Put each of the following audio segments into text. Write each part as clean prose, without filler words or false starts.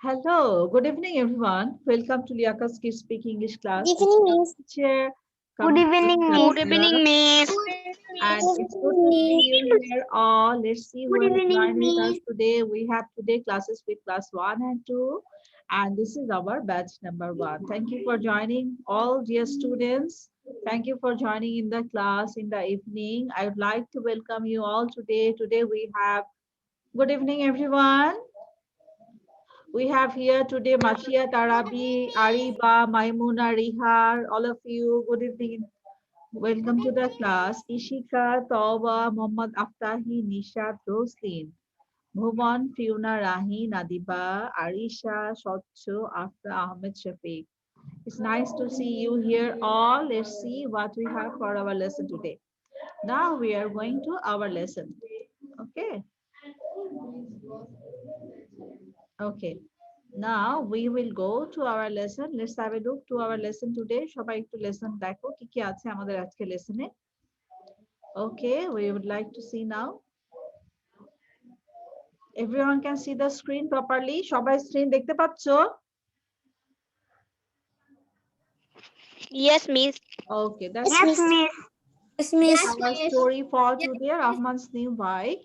Hello, good evening, everyone. Welcome to Liaka's Kids Speak English class. Good This is evening, your Miss. teacher, Good Kamini evening, Miss. Good Safia, evening, Miss. and it's good to see you here all. Let's see who Good has evening, joined with us Miss. today. We have today classes with class 1 and 2, and this is our batch number 1. Thank you for joining, all dear students. Thank you for joining in the class in the evening. I would like to welcome you all today. Today we have good evening, everyone. We have here today Machia Tarabi, Ariba, Maimuna, Rihar, all of you. Good evening. Welcome to the class. Ishika, Tawba, Muhammad Aftahi, Nishat, Roslin, Bhuvan, Fiona, Rahi, Nadiba, Arisha, Shotcho, Afta, Ahmed Shafiq. It's nice to see you here all. Let's see what we have for our lesson today. Now we are going to our lesson. Okay. Okay. Now we will go to our lesson. Let's have a look to our lesson today. সবাই একটু lesson দেখো কি কি আছে আমাদের আজকে লেসনে। Okay, we would like to see now. Everyone can see the screen properly. সবাই screen দেখতে পাচ্ছো? Yes, Miss. Okay, that's Yes, Miss. Yes, Miss. our story for today, Rahman's new bike.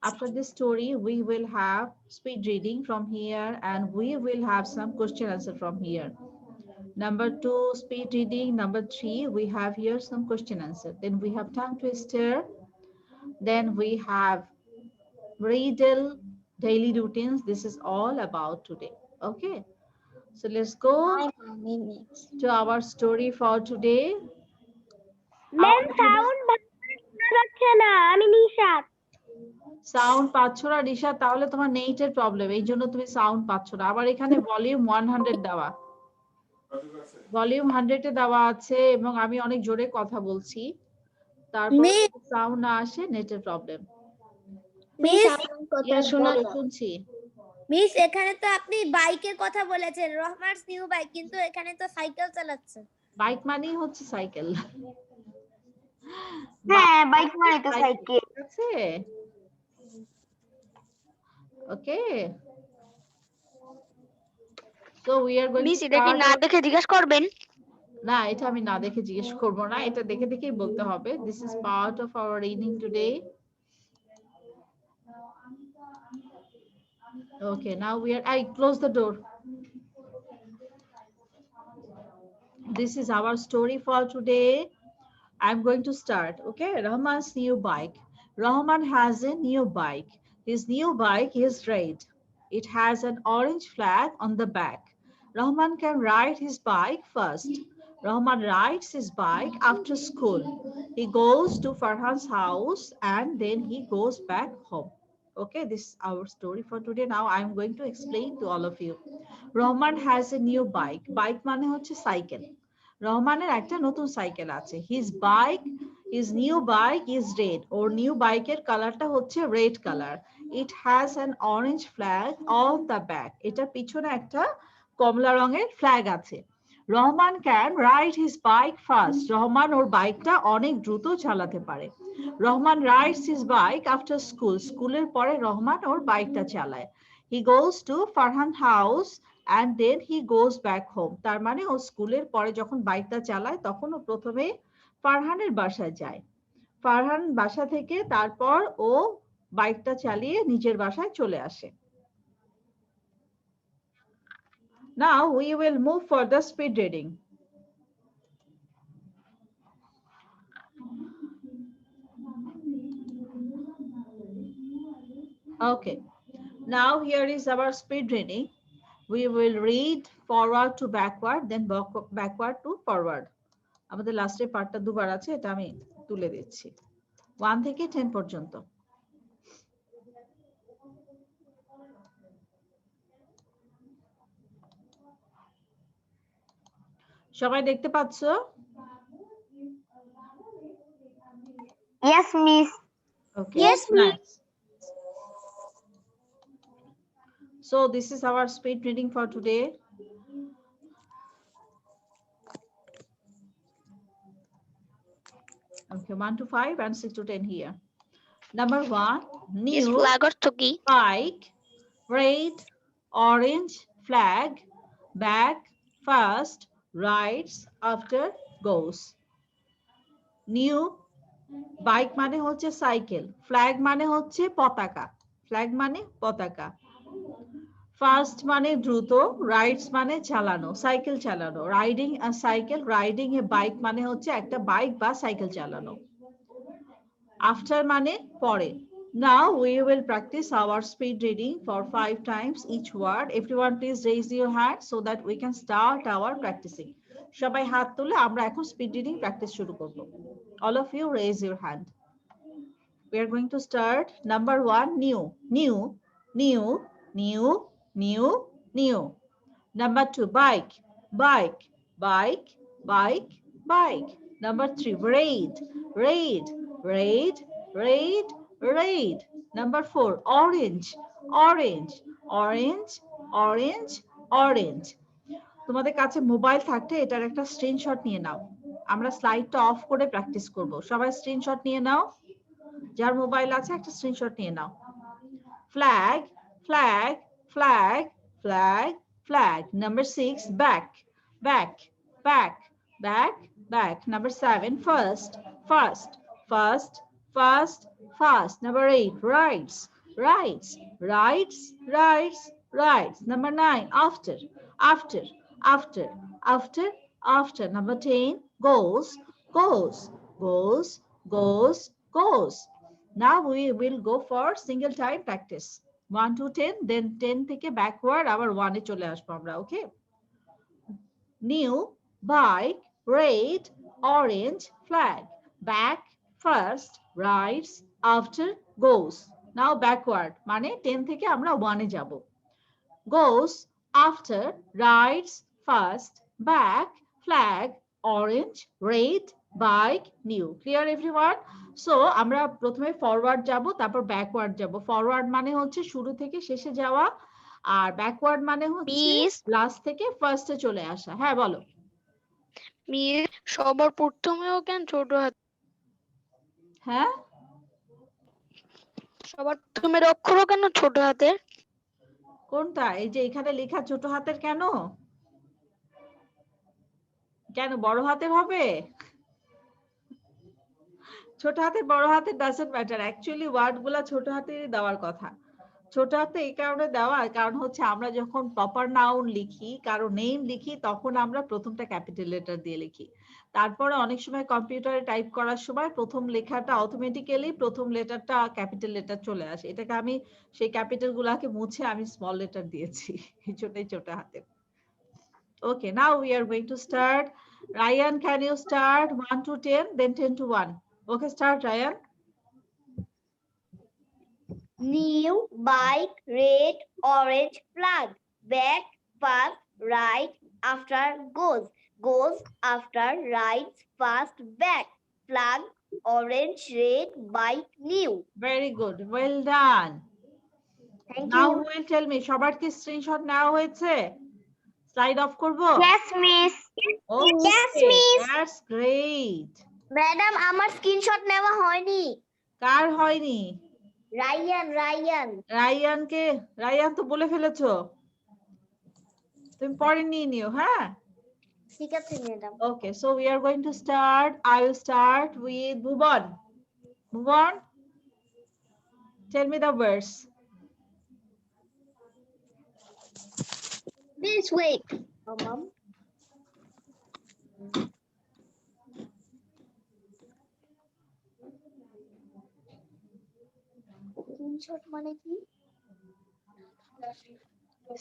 After this story, we will have speed reading from here and we will have some question answer from here. Number 2, speed reading. Number 3, we have here some question answer. Then we have tongue twister. Then we have riddle, daily routines. This is all about today. Okay. So let's go to our story for today. Ma'am sound ভালো যাচ্ছে না আমি Nishat sound পাচ্ছ না রিশা, তাহলে তোমার নেটের problem, এই জন্য তুমি সাউন্ড পাচ্ছ না। আবার এখানে ভলিউম 100 দেওয়া, ভলিউম 100 এ দেওয়া আছে এবং আমি অনেক জোরে কথা বলছি, তারপর সাউন্ড না আসে, নেটের প্রবলেম। মিস কথা শোনা শুনছি। মিস এখানে তো আপনি বাইকের কথা বলেছেন, রহমানস নিউ বাইক, কিন্তু এখানে তো সাইকেল চালাচ্ছেন। বাইক মানেই হচ্ছে সাইকেল। হ্যাঁ, বাইক মানে তো সাইকেল। ঠিক আছে, ওকে। So we are going Miss, to এটা কি start না দেখে জিজ্ঞেস করবেন? না, এটা আমি না দেখে জিজ্ঞেস করব না, এটা দেখে দেখেই বলতে হবে। This is part of our reading today. Okay, now we are, I close the door. This is our story for today. I'm going to start. Okay, Rahman's new bike. Rahman has a new bike. His new bike is red. It has an orange flag on the back. Rahman can ride his bike first. Rahman rides his bike after school. He goes to Farhan's house and then he goes back home. Okay, this is our story for today. Now I'm going to explain to all of you. Rahman has a new bike. Bike মানে হচ্ছে cycle. রহমানের একটা নতুন cycle আছে। His new bike is red. Or new বাইকের কালারটা হচ্ছে red colour. It has an orange flag on the back. এটার পিছনে একটা কমলা রঙের ফ্ল্যাগ আছে। Rahman can ride his bike fast. Rahman ওর বাইকটা অনেক দ্রুত চালাতে পারে। Rahman rides his bike after school. স্কুলের পরে রহমান ওর বাইকটা চালায়। He goes to Farhan house and then he goes back home. তার মানে ও স্কুলের পরে যখন বাইকটা চালায় তখন ও প্রথমে ফারহানের বাসায় যায়। ফারহান বাসা থেকে তারপর ও বাইকটা চালিয়ে নিজের বাসায় চলে আসে। Now we will move for the speed reading. Okay. Now here is our speed reading. We will read forward to backward, then backward to forward. আমাদের লাস্টের পার্টটা দুবার আছে, এটা আমি তুলে দিচ্ছি 1 থেকে 10 পর্যন্ত। সবাই দেখতে পাচ্ছো? Yes, Miss. Okay. Yes, Miss. Nice. So this is our speed reading for today. Okay, 1 to 5 and 6 to 10 here. Number 1, Yes, new flag অর্থ কি? bike, red, orange, flag, back, fast, rides, after, goes. New bike মানে হচ্ছে cycle, flag মানে হচ্ছে পতাকা, flag মানে পতাকা। Fast মানে দ্রুত, রাইডস মানে চালানো, সাইকেল চালানো, riding a cycle, riding A bike মানে হচ্ছে একটা বাইক বা সাইকেল চালানো। আফটার মানে পরে। Now we will practice our speed reading for 5 times each word. Everyone please raise your hand so that we can start our practicing. সবাই হাত তুলে আমরা এখন স্পিড রিডিং প্র্যাকটিস শুরু করব। All of you raise your hand. We are going to start. Number 1, new, new, new, new, new, new. Number 2, bike, bike, bike, bike, bike. Number 3, raid, raid, raid, raid, raid. Number 4, orange, orange, orange, orange, orange. তোমাদের কাছে mobile থাকলে এটার একটা screenshot নিয়ে নাও, আমরা স্লাইডটা of করে practice করব। সবাই স্ক্রিনশট নিয়ে নাও, যার মোবাইল আছে একটা স্ক্রিনশট নিয়ে নাও। Flag, flag, flag, flag, flag. Number 6, back, back, back, back, back. Number 7, first, first, first, first, fast. Number 8, rights, rights, rights, rights, rights. Number 9, after, after, after, after, after. Number 10, goes, goes, goes, goes, goes. Now we will go for single time practice. 1 to 10, then 10 থেকে backward আবার 1 এ চলে আসবো আমরা, okay? New, bike, red, orange, flag, back, first, rides, after, goes. Now backward মানে 10 থেকে আমরা 1 এ যাব। Goes, after, rides, first, back, flag, orange, red, bike, new. Clear everyone? So আমরা প্রথমে ফরওয়ার্ড যাব, তারপর ব্যাকওয়ার্ড যাব। ফরওয়ার্ড মানে হচ্ছে শুরু থেকে শেষে যাওয়া, আর ব্যাকওয়ার্ড মানে হচ্ছে লাস্ট থেকে ফার্স্টে চলে আসা। হ্যাঁ বলো। সবার প্রথমেও কেন ছোট হাত? হ্যাঁ, সবার প্রথমের অক্ষরও কেন ছোট হাতের? কোনটা? এই যে এখানে লেখা ছোট হাতের কেন? কেন বড় হাতের হবে? ছোট হাতের বড় হাতের ডাজন্ট ম্যাটার, অ্যাকচুয়ালি ওয়ার্ড গুলা ছোট হাতেরই দেওয়ার কথা। ছোট হাতে এই কারণে দেওয়া, কারণ হচ্ছে আমরা যখন প্রপার নাউন লিখি, কারো নেম লিখি, তখন আমরা প্রথমটা ক্যাপিটাল লেটার দিয়ে লিখি। তারপরে অনেক সময় কম্পিউটারে টাইপ করার সময় প্রথম লেখাটা অটোমেটিক্যালি প্রথম লেটারটা ক্যাপিটাল লেটার চলে আসে। এটাকে আমি সেই ক্যাপিটাল গুলাকে মুছে আমি স্মল লেটার দিয়েছি, এই জন্যই ছোট হাতের। Okay, now we are going to start. Rayan, can you start 1 to 10, then 10 to 1? Okay, start, Ryan. New, bike, red, orange, flag, back, fast, right, after, goes, goes, after, rides, fast, back, flag, orange, red, bike, new. Very good, well done. Thank Now you. who will tell me সবার কি screenshot নেওয়া হয়েছে? Slide of করব? Yes, miss. Okay, Yes, miss. that's great. Madam আমার screenshot নেওয়া হয়নি। কার হয়নি? Ryan, Ryan. রায়ানকে, Ryan তো বলে ফেলেছো, তুমি পরে নিয়ে নিও। হ্যাঁ, ঠিক আছে madam. Okay, so we are going to start. I will start with Bhuvan. Bhuvan, tell me the words. This week. Mom. Screenshot মানে কি?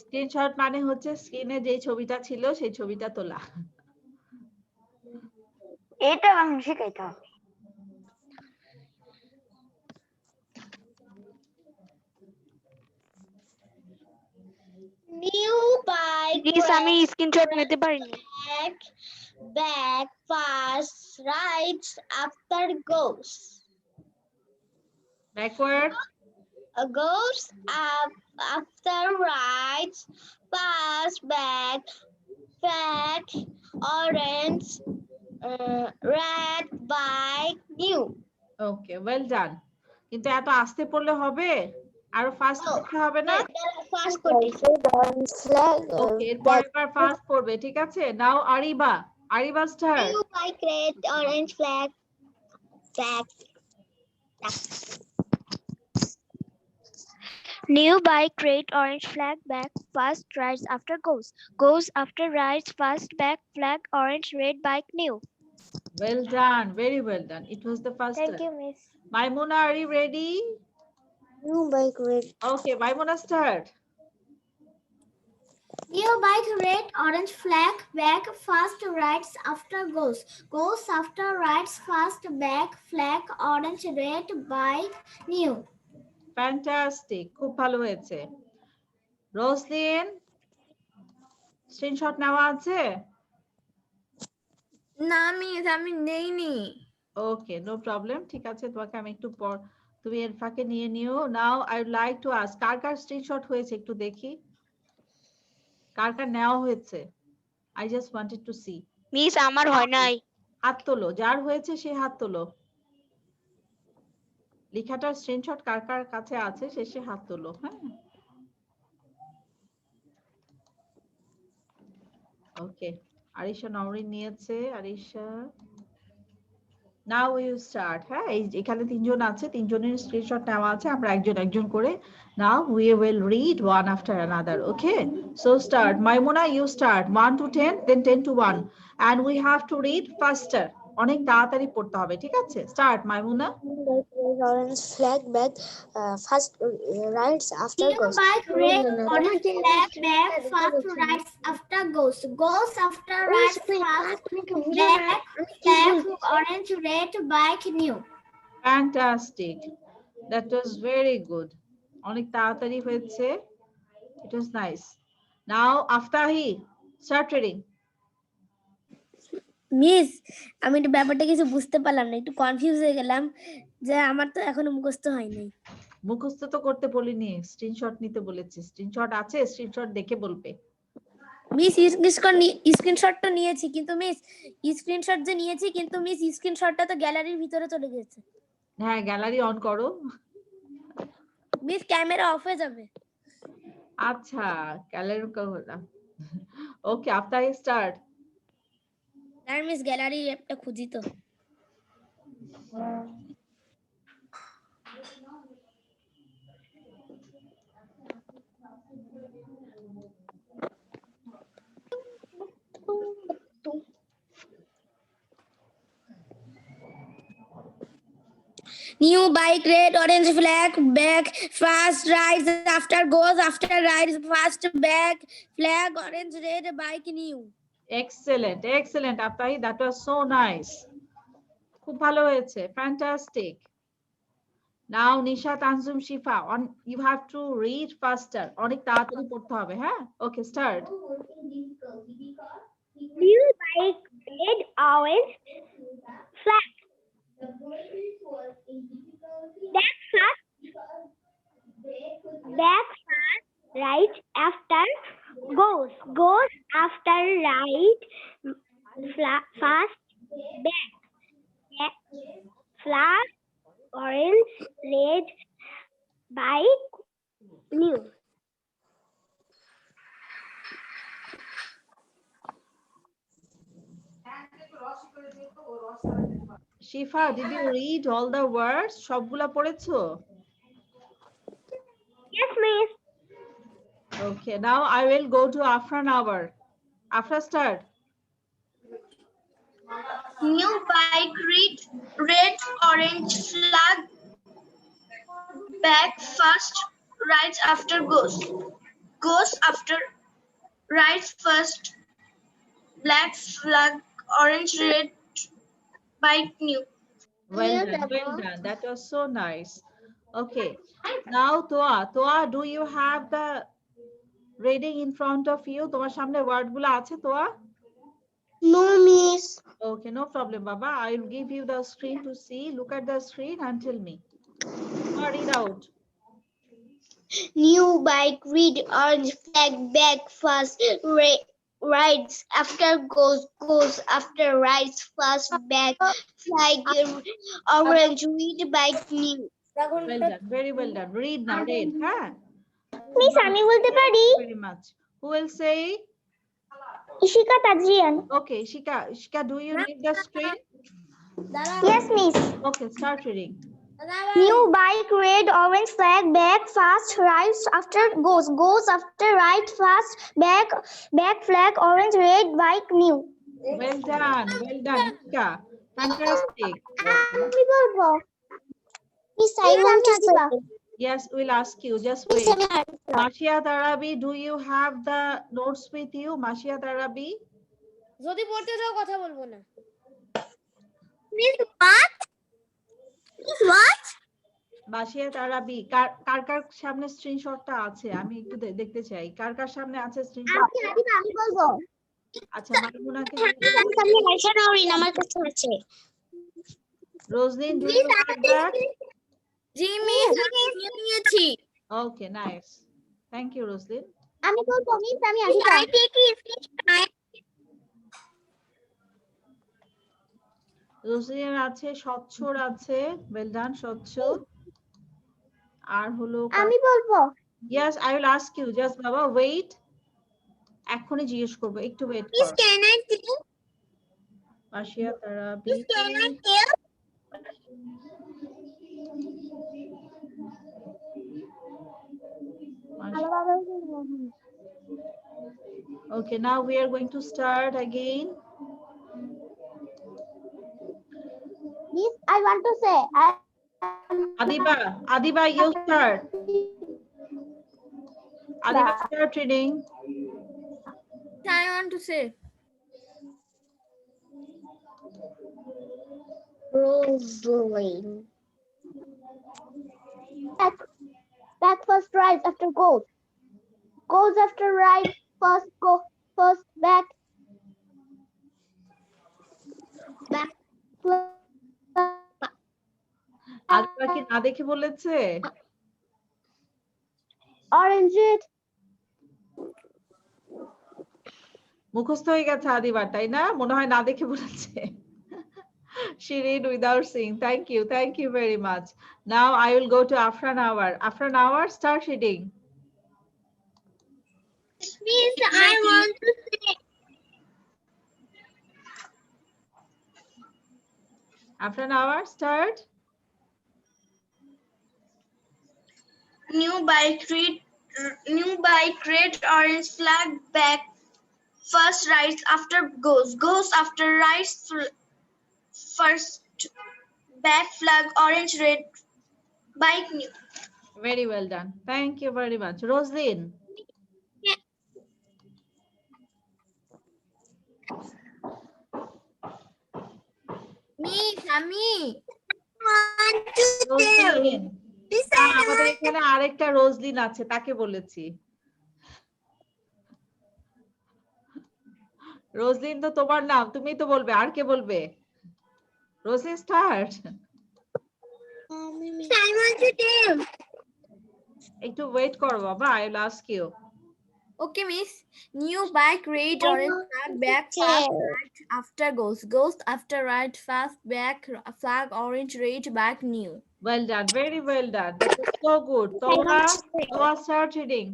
স্ক্রিনশট মানে হচ্ছে স্ক্রিনে যে ছবিটা ছিল সেই ছবিটা তোলা। এটা আমি শিখাইতে হবে। নিউ বাইক, প্লিজ আমি স্ক্রিনশট নিতে পারিনি। back, back, fast, rides, after, goes. Backward. Goes, up, after, rides, fast, back, back, orange, red, bike, new. Okay, well done. কিন্তু এত আস্তে পড়লে হবে? আরো ফাস্ট পড়তে হবে না? ফার্স্ট করতেছি orange flag ওকে, এরপর এবার ফাস্ট পড়বে, ঠিক আছে? নাও আরিবা, আরিবা start. New bike red orange flag New bike, red, orange flag, back, fast, rides after goes. Goes after rides, fast, back, flag, orange, red, bike, new. Well done, very well done. It was the first Thank time. you, Miss. Maimuna, are you ready? new bike red Okay, Maimuna start. New bike red orange flag back fast rides after goes. Goes after rides fast back flag orange red bike new. Fantastic, খুব ভালো হয়েছে। রোসলিন, screenshot নেওয়া আছে? না miss আমি নেইনি। ওকে, no problem, ঠিক আছে, তোমাকে আমি একটু পর, তুমি এর ফাঁকে নিয়ে নিও। Now I would like to ask, কার কার স্ক্রিনশট হয়েছে একটু দেখি, কার কার নেওয়া হয়েছে? I just wanted to see. Miss আমার হয় নাই। হাত তোলো, যার হয়েছে সে হাত তোলো। লেখাটার স্ক্রিনশট কার কার কাছে আছে সে হাত তোলো। হ্যাঁ, ওকে, আরিশা নওরিন নিয়েছে। Arisha, now you start. হ্যাঁ, এই এখানে তিনজন আছে, তিনজনের স্ক্রিনশট নেওয়া আছে, আমরা একজন একজন করে now we will read one after another. Okay, so start. Maimuna, you start 1 to 10, then 10 to 1, and we have to read faster, অনেক তাড়াতাড়ি পড়তে হবে, ঠিক আছে? Start Maimuna. orange flag back fast rides after New goes bike red orange flag back fast rides after goes. Goes after rides fast back flag orange red bike new. Fantastic, that was very good, অনেক তাড়াতাড়ি হয়েছে, it was nice. Now Aftahi, start reading. Miss আমি একটু ব্যাপারটা কিছু বুঝতে পারলাম না, একটু কনফিউজ হয়ে গেলাম যে আমার তো এখনো মুখস্থ হয়নি। মুখস্থ তো করতে বলিনি, স্ক্রিনশট নিতে বলেছি। স্ক্রিনশট আছে, স্ক্রিনশট দেখে বলবে। মিস স্ক্রিনশটটা নিয়েছি কিন্তু মিস স্ক্রিনশট যে নিয়েছি কিন্তু মিস স্ক্রিনশটটা তো গ্যালারির ভিতরে চলে গেছে। হ্যাঁ, গ্যালারি অন করো। মিস ক্যামেরা অফ হয়ে যাবে। আচ্ছা, গ্যালারি করো না। ওকে, Aftahi স্টার্ট। আর মিস গ্যালারি একটা খুঁজি তো। New bike red orange flag back fast rides after goes after rides fast back flag orange red bike new. Excellent, excellent Aftahi, that was so nice, খুব ভালো হয়েছে, fantastic. Now Nisha, Tanzum, Shifa, on you have to read faster, অনেক তাড়াতাড়ি পড়তে হবে। হ্যাঁ, ওকে, start. New bike red orange flag back fast right after goes after right fast back flag orange red bike new. Shifa, did you read all the words? সবগুলা পড়েছো? Yes, miss. Okay, now I will go to Afra Nawar. Afra, start. New bike red orange flag back fast rides after goes after rides first black flag orange red bike new. Well done, well done. That was so nice. Okay, now Toa, do you have the reading in front of you? তোমার সামনে word গুলো আছে তোয়া? no miss Okay, no problem, Baba. I will give you the screen to see. Look at the screen and tell me. Read out. New bike red orange flag back fast rides after goes after rides fast back flag orange red bike new. Well done. Very well done. Read now. Read. Huh? Miss আমি বলতে পারি Very much. Who will say? Ishika Tajrian Okay, Ishika. Ishika, do you need the screen? Yes, miss. Okay, start reading. New bike, red, orange flag, back, fast, right after goes after right, fast, back, flag, orange, red, bike, new. Well done. Well done, Ishika. Fantastic. আমি বলবো Miss, I want to say. Yes, we'll ask you. Just Miss, wait. Mashia Tarabi, do you have the notes with you? Mashia Tarabi? যদি পড়তে দাও কথা বলবো না Miss, what? Miss, what? Mashia Tarabi, কার সামনে স্ক্রিনশটটা আছে? আমি একটু দেখতে চাই। কার সামনে আছে স্ক্রিনশট? আমি বলবো আচ্ছা, মাইমুনাকে আমি আয়শা নওরিন আমার কাছে আছে। রোজলিন, do you have that? G miss আমি নিয়েছি Okay, nice. Thank you, Roslyn. আমি বলবো মিস আমি আশিকা রোজলিন আছে, স্বচ্ছর আছে। Well done, স্বচ্ছ। আর হলো আমি বলবো Yes, I will ask you. Just বাবা wait. এখনই জিজ্ঞেস করব। একটু ওয়েট মিস করো। Can I tell Mashia Tarabi. Miss can I tell Okay, now we are going to start again. Miss, I want to say. Adiba, you start. Adiba, start reading. I want to say Rosaline. Back first, right after goes. Goes after right, first back. Adiba কি না দেখে বলেছে? Orange red. মুখস্থ হয়ে গেছে আদিবার, তাই না? মনে হয় না দেখে বলেছে। She read without seeing. Thank you very much. Now I will go to Afran Awar. Afran Awar, start reading. Miss, I want to say. Afran Awar, start. New bike, red, orange flag, back, first right after goes after right, first back, flag, orange, red, bike, new. Very well done. Thank you very much. Roslyn. Miss আমি রোজলিন। আমাদের এখানে আরেকটা রোজলিন আছে, তাকে বলেছি। রোজলিন তো তোমার নাম, তুমি তো বলবে, আর কে বলবে? Roselyn, start. I want to tell. একটু ওয়েট করো বাবা, I will ask you. Okay miss new bike red orange flag back fast right after goes after right fast back flag orange red back new Well done, very well done. That was so good. Toa, start reading.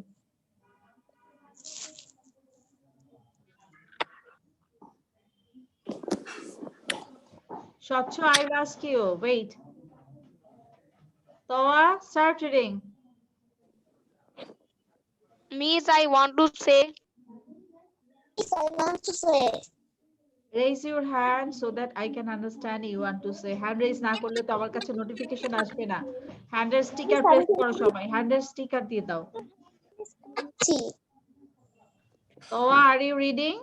Shotcho, I will ask you. Wait. Toa, start reading. Miss, I want to say. Miss, I want to say. Raise your hand so that I can understand you want to say. Hand raise না করলে তো আমার কাছে notification আসবে না। হ্যান্ডের sticker press করো সবাই। হ্যান্ডের sticker দিয়ে দাও। See. Toa, are you reading?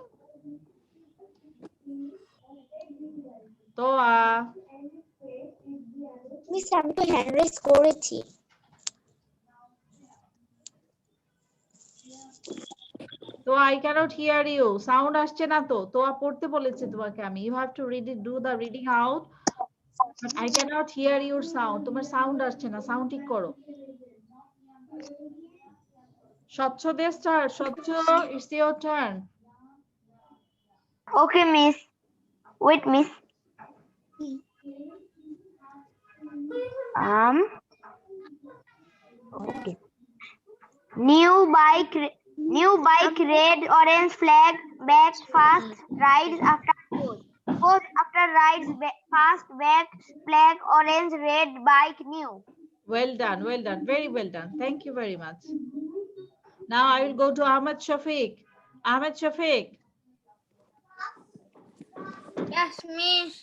Toa. Miss, আমি তো হ্যান্ড রেজ করেছি। তো I cannot hear you. Sound আসছে না তো। তোয়া পড়তে বলেছে তোমাকে আমি। You have to read it, do the reading out. But I cannot hear your sound. তোমার সাউন্ড আসছে না। সাউন্ড ঠিক করো। স্বচ্ছ দে স্টার্ট। স্বচ্ছ, it's your turn. Okay, miss. Wait, miss. Okay. New bike, red, orange flag, back fast, rides after goes. Goes after rides, fast, back, flag, orange, red, bike, new. Well done, well done, very well done. Thank you very much. Now I will go to Ahmed Shafiq. Ahmed Shafiq. Yes, miss.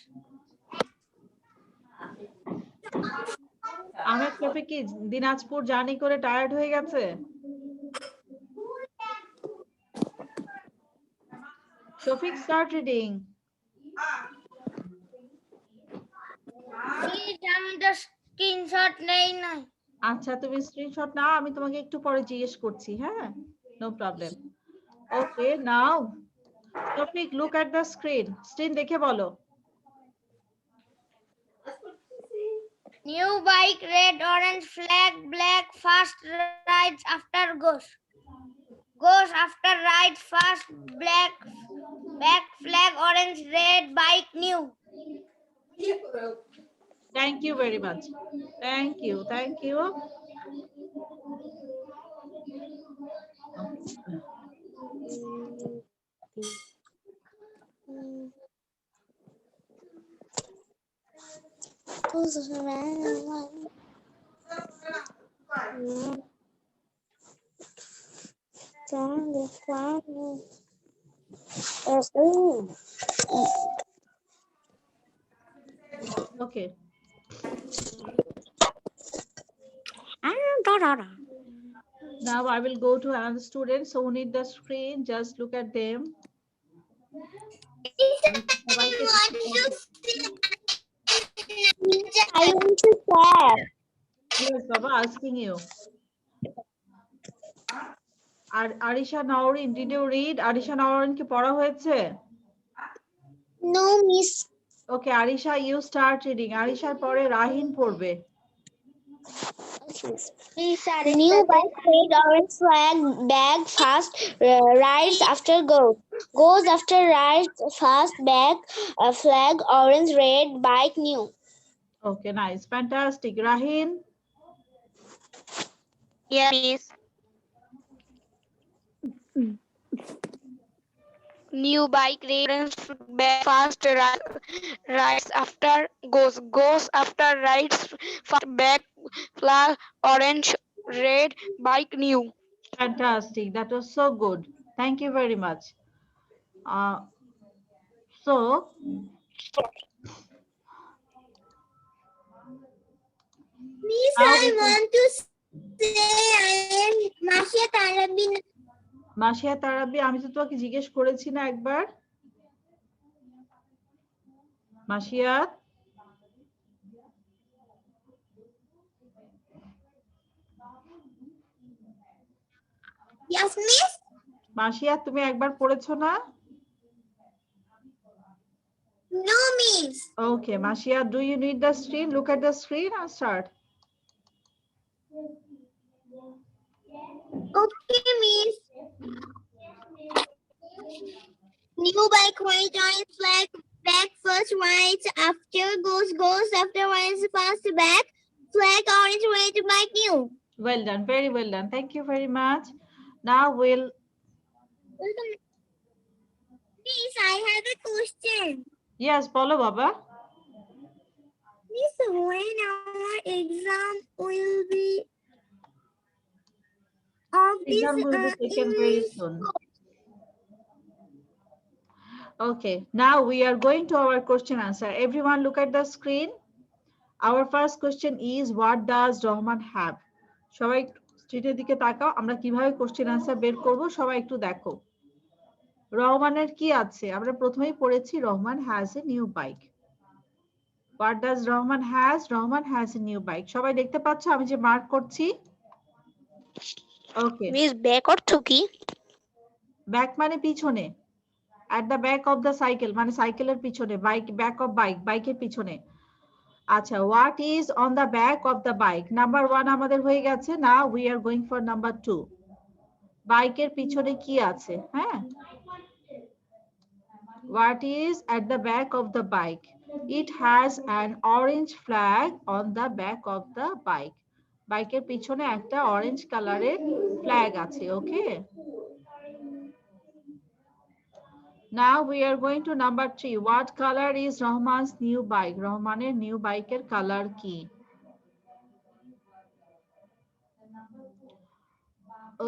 Ahmed Shafiq কি Dinajpur journey করে tired হয়ে গেছে? Shafiq, start reading. Miss, আমি তো screenshot নেই নাই। আচ্ছা, তুমি স্ক্রিনশট নাও, আমি তোমাকে একটু পরে জিজ্ঞেস করছি, হ্যাঁ? No problem. Okay, now Shafiq, look at the screen. Screen দেখে বলো। New bike, red, orange flag, black, fast rides after goes. Goes after rides, fast, black, back, flag, orange, red, bike, new. Thank you very much. Thank you, thank you. Okay. Now I will go to another student. So who need the screen? Just look at them. I want to share. Yes, Baba, asking you. Arisha Naurin, did you read? Arisha Naurin ki পড়া হয়েছে? No, miss. Okay, Arisha, you start reading. Arishaর পরে রাহিন পড়বে। New bike, red, orange flag, bag, fast, rides after goes. Goes after rides, fast, back, flag, orange, red, bike, new. Okay, nice, fantastic. Rahin, Yes. New bike, red, fast, rides after goes after rides, fast, back, flag, orange, red, bike, new. fantastic. That was so good. Thank you very much. So, Miss, now I want to say I am Masha Tarabi. Masia তারাবি, আমি তো তোমাকে জিজ্ঞেস করেছি না একবার? Masia, Yes, miss. Masia তুমি একবার পড়েছো না? No, miss. Okay, Mashia, do you need the screen? Look at the screen and start. Okay, miss. New bike, white, orange flag, back, first, right, after goes after rides, fast, back, flag, orange, red, bike, new. Well done, very well done. Thank you very much. Now we'll. Miss, I have a question. Yes, bolo Baba. Miss, when our exam will be of this Exam will be taken very English? soon. Okay, now we are going to our question answer. Everyone look at the screen. Our first question is, what does Rahman have? সবাই স্ক্রিনের দিকে তাকাও, আমরা কিভাবে question answer বের করব সবাই একটু দেখো। রহমানের কি আছে? আমরা প্রথমেই পড়েছি Rahman has a new bike. What does Rahman has? Rahman has a new bike. সবাই দেখতে পাচ্ছ আমি যে মার্ক করছি? ওকে, মিস ব্যাক অর্থ কি? ব্যাক মানে পিছনে, at the back of the cycle মানে সাইকেলের পিছনে, বাইক, ব্যাক অফ বাইক, বাইকের পিছনে। আচ্ছা, what is on the back of the bike? Number 1 আমাদের হয়ে গেছে। Now we are going for number 2. বাইকের পিছনে কি আছে? হ্যাঁ, what is at the back of the bike? It has an orange flag on the back of the bike. বাইকের পিছনে একটা অরেঞ্জ কালারের ফ্ল্যাগ আছে, ওকে? Now we are going to number 3. What color is Rahman's new bike? রহমানের new বাইকের colour কি?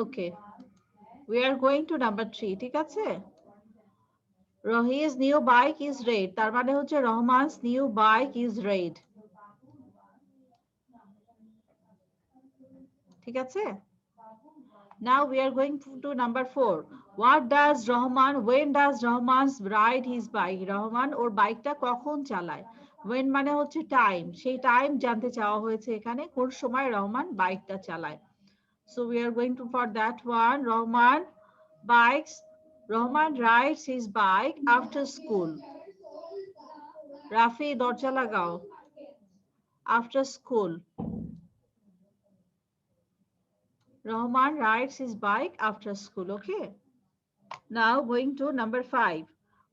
Okay. We are going to number 3. ঠিক আছে? His new bike is red. তার মানে হচ্ছে রহমান's new bike is red. ঠিক আছে? Now we are going to number 4. What does Rahman, when does Rahman ride his bike? Rahman ওর বাইকটা কখন চালায়? When মানে হচ্ছে টাইম, সেই টাইম জানতে চাওয়া হয়েছে এখানে, কোন সময় রহমান বাইকটা চালায়। So we are going to for that one. Rahman rides his bike after school. Rafi, দরজা লাগাও। After school. Rahman rides his bike after school, okay? Now going to number 5.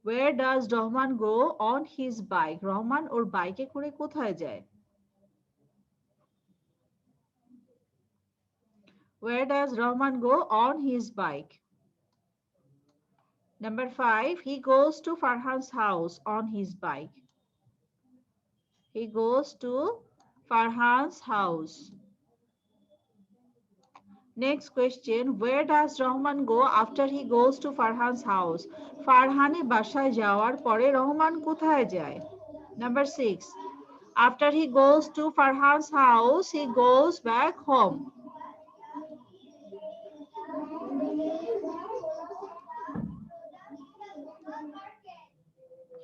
Where does Rahman go on his bike? Rahman ওর বাইকে করে কোথায় যায়? Where does Rahman go on his bike? Number 5. He goes to Farhan's house on his bike. He goes to Farhan's house. Next question. Where does Rahman go after he goes to Farhan's house? Farhane বাসায় যাওয়ার পরে রহমান কোথায় যায়? Number 6. After he goes to Farhan's house, he goes back home.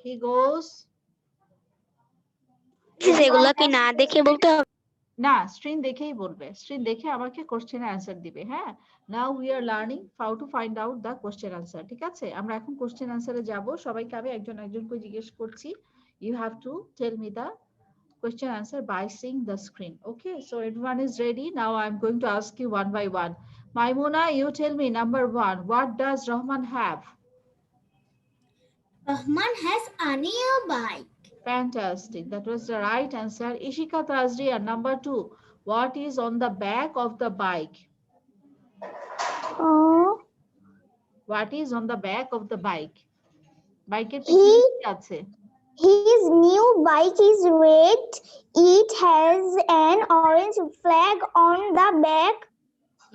He goes. সেগুলো কি না দেখে বলতে হবে? না, স্ক্রিন দেখেই বলবে। স্ক্রিন দেখে আমাকে কোশ্চেনের অ্যানসার দিবে, হ্যাঁ? নাও we are learning how to find out the question answer, ঠিক আছে? আমরা এখন কোশ্চেন অ্যানসারে যাব। সবাইকে আমি একজন একজন করে জিজ্ঞেস করছি। You have to tell me the question answer by seeing the screen. Okay, so everyone is ready. Now I'm going to ask you one by one. Maimuna, you tell me number 1. What does Rahman have? Rahman has a new bike. Fantastic. That was the right answer. Ishika Tazria, number 2. What is on the back of the bike? What is on the back of the bike? Bike এর পিছনে কি আছে? His new bike is red. It has an orange flag on the back.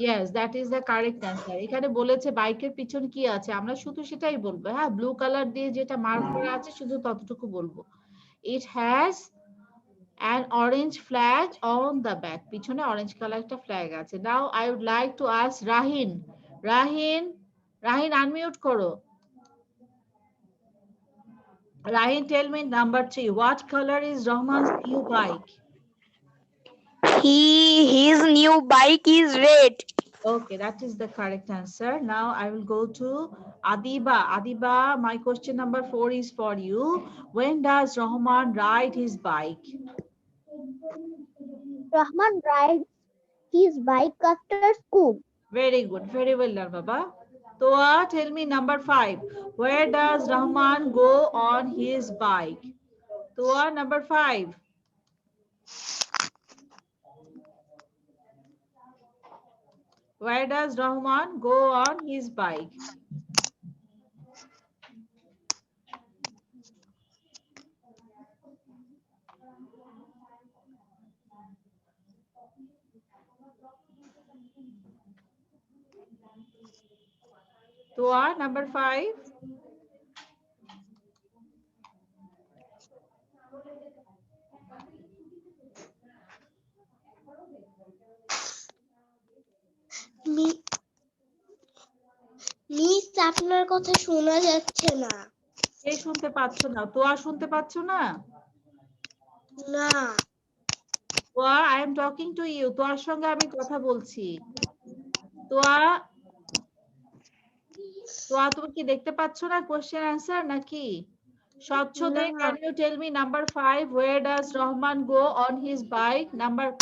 Yes, that is the correct answer. এখানে বলেছে বাইকের পিছনে কি আছে, আমরা শুধু সেটাই বলবো, হ্যাঁ? ব্লু কালার দিয়ে যেটা মার্ক করা আছে শুধু ততটুকু বলবো। It has an orange flag on the back. পিছনে অরেঞ্জ কালার একটা ফ্ল্যাগ আছে। Now I would like to ask Rahin. Rahin unmute করো। Rahin, tell me number 3. What color is Rahman's new bike? His new bike is red. Okay, that is the correct answer. Now I will go to Adiba. Adiba, my question number 4 is for you. When does Rahman ride his bike? Rahman rides his bike after school. Very good. Very well done, Baba. Toa, tell me number 5. Where does Rahman go on his bike? Toa, number 5. Where does Rahman go on his bike? Toa, number 5. Miss আপনার কথা শোনা যাচ্ছে না। কে শুনতে পাচ্ছ না? তোয়া শুনতে পাচ্ছ না? না। তোয়া, I am talking to you. তোয়ার সঙ্গে আমি কথা বলছি। তোয়া, তুমি কি দেখতে পাচ্ছ না কোশ্চেন অ্যানসার নাকি? স্বচ্ছদে, can you tell me number 5, where does Rahman go on his bike?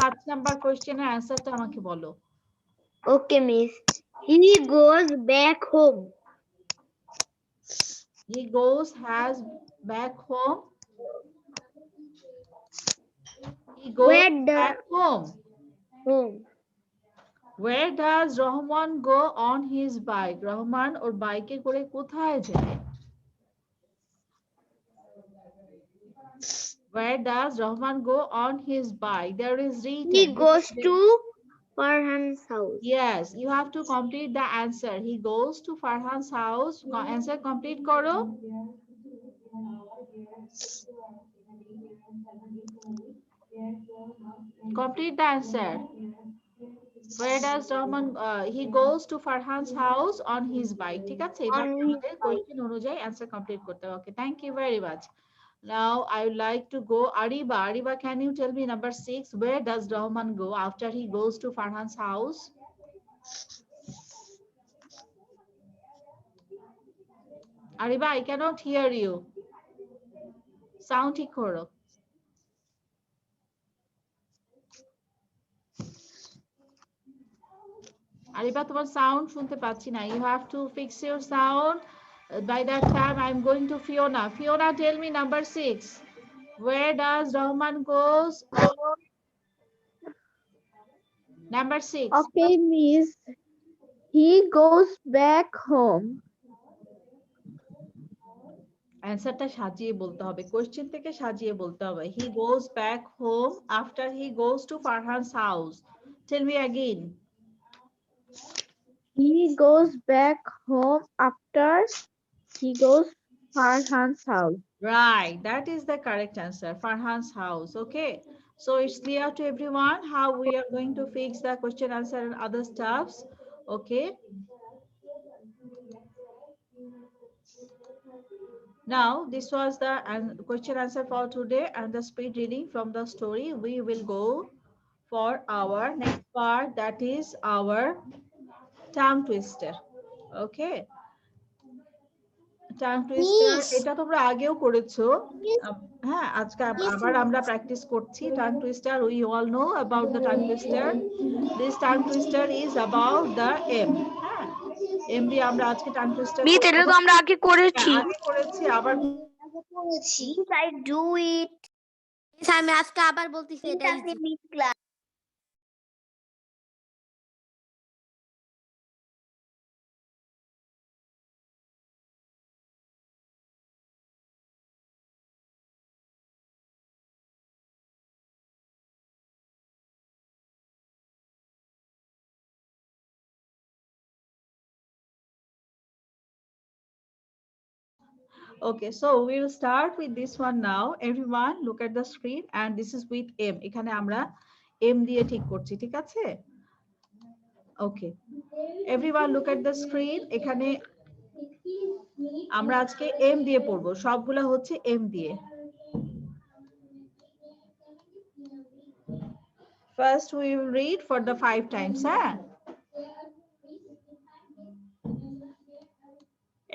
5 number কোশ্চেনের অ্যানসারটা আমাকে বলো। Okay, miss. He goes back home. He goes back home. He goes back home. home. Where does Rahman go on his bike? Rahman ওর বাইকে করে কোথায় যায়? Where does Rahman go on his bike? There is written. He goes to Farhan's house. Yes, you have to complete the answer. He goes to Farhan's house. Answer complete করো. Complete the answer. Where does Rahman he goes to Farhan's house on his bike? ঠিক আছে, এবার On his আমাদের bike. Question অনুযায়ী answer complete করতে হবে. Okay, thank you very much. Now I would like to go Ariba. Ariba, can you tell me number 6? Where does Rahman go after he goes to Farhan's house? Ariba, I cannot hear you. Sound ঠিক করো. Ariba, তোমার sound শুনতে পাচ্ছি না. You have to fix your sound. By that time, I'm going to Fiona. Fiona, tell me number 6. Where does Rahman goes? Number 6. Okay, miss. He goes back home. অ্যান্সারটা সাজিয়ে বলতে হবে, কোশ্চেন থেকে সাজিয়ে বলতে হবে. He goes back home after he goes to Farhan's house. Tell me again. He goes back home after he goes Farhan's house. Right, that is the correct answer. Farhan's house. Okay, so it's clear to everyone how we are going to fix the question answer and other stuffs. Okay. Now, this was the question answer for today and the speed reading from the story. We will go for our next part, that is our tongue twister. Okay. Tongue twister, Miss. এটা তোমরা আগেও করেছো। হ্যাঁ, আজকে আবার আমরা practice করছি tongue twister. We all know about the tongue twister. This tongue twister is about the M. হ্যাঁ, M দিয়ে আমরা আজকে tongue twister মিস এটা তো আমরা আগে করেছি। আগে করেছি, আবার Miss, I do it. আমি আজকে আবার বলতেছি এটা easy। Miss class. Okay, so we will start with this one now. Everyone look at the screen and this is with M. এখানে আমরা M দিয়ে ঠিক করছি, ঠিক আছে? Okay. Everyone look at the screen. এখানে আমরা আজকে M দিয়ে পড়বো, সবগুলা হচ্ছে M দিয়ে। First we will read for the 5 times, huh?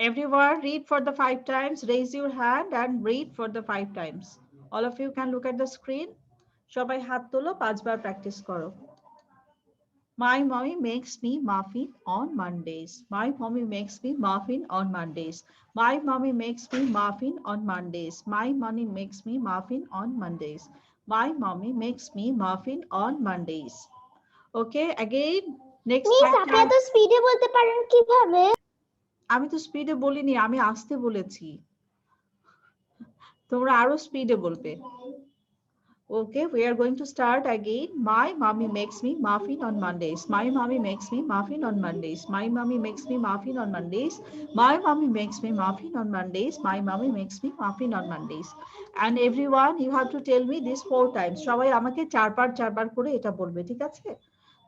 Everyone read for the 5 times. Raise your hand and read for the 5 times. All of you can look at the screen. সবাই হাত তোলো, 5 বার practice করো। My mommy makes me muffin on Mondays. My mommy makes me muffin on Mondays. My mommy makes me muffin on Mondays. My mommy makes me muffin on Mondays. My mommy makes me muffin on Mondays. Okay, again. Next miss, 5 আপনি times. এত স্পিডে বলতে পারেন কিভাবে? আমি তো স্পিডে বলিনি, আমি আস্তে বলেছি, তোমরা আরো স্পিডে বলবে। Okay, we are going to start again. My mommy makes me muffin on Mondays. My mommy makes me muffin on Mondays. My mommy makes me muffin on Mondays. My mommy makes me muffin on Mondays. My mommy makes me muffin on Mondays. And everyone, you have to tell me this 4 times. সবাই আমাকে 4 বার করে এটা বলবে, ঠিক আছে?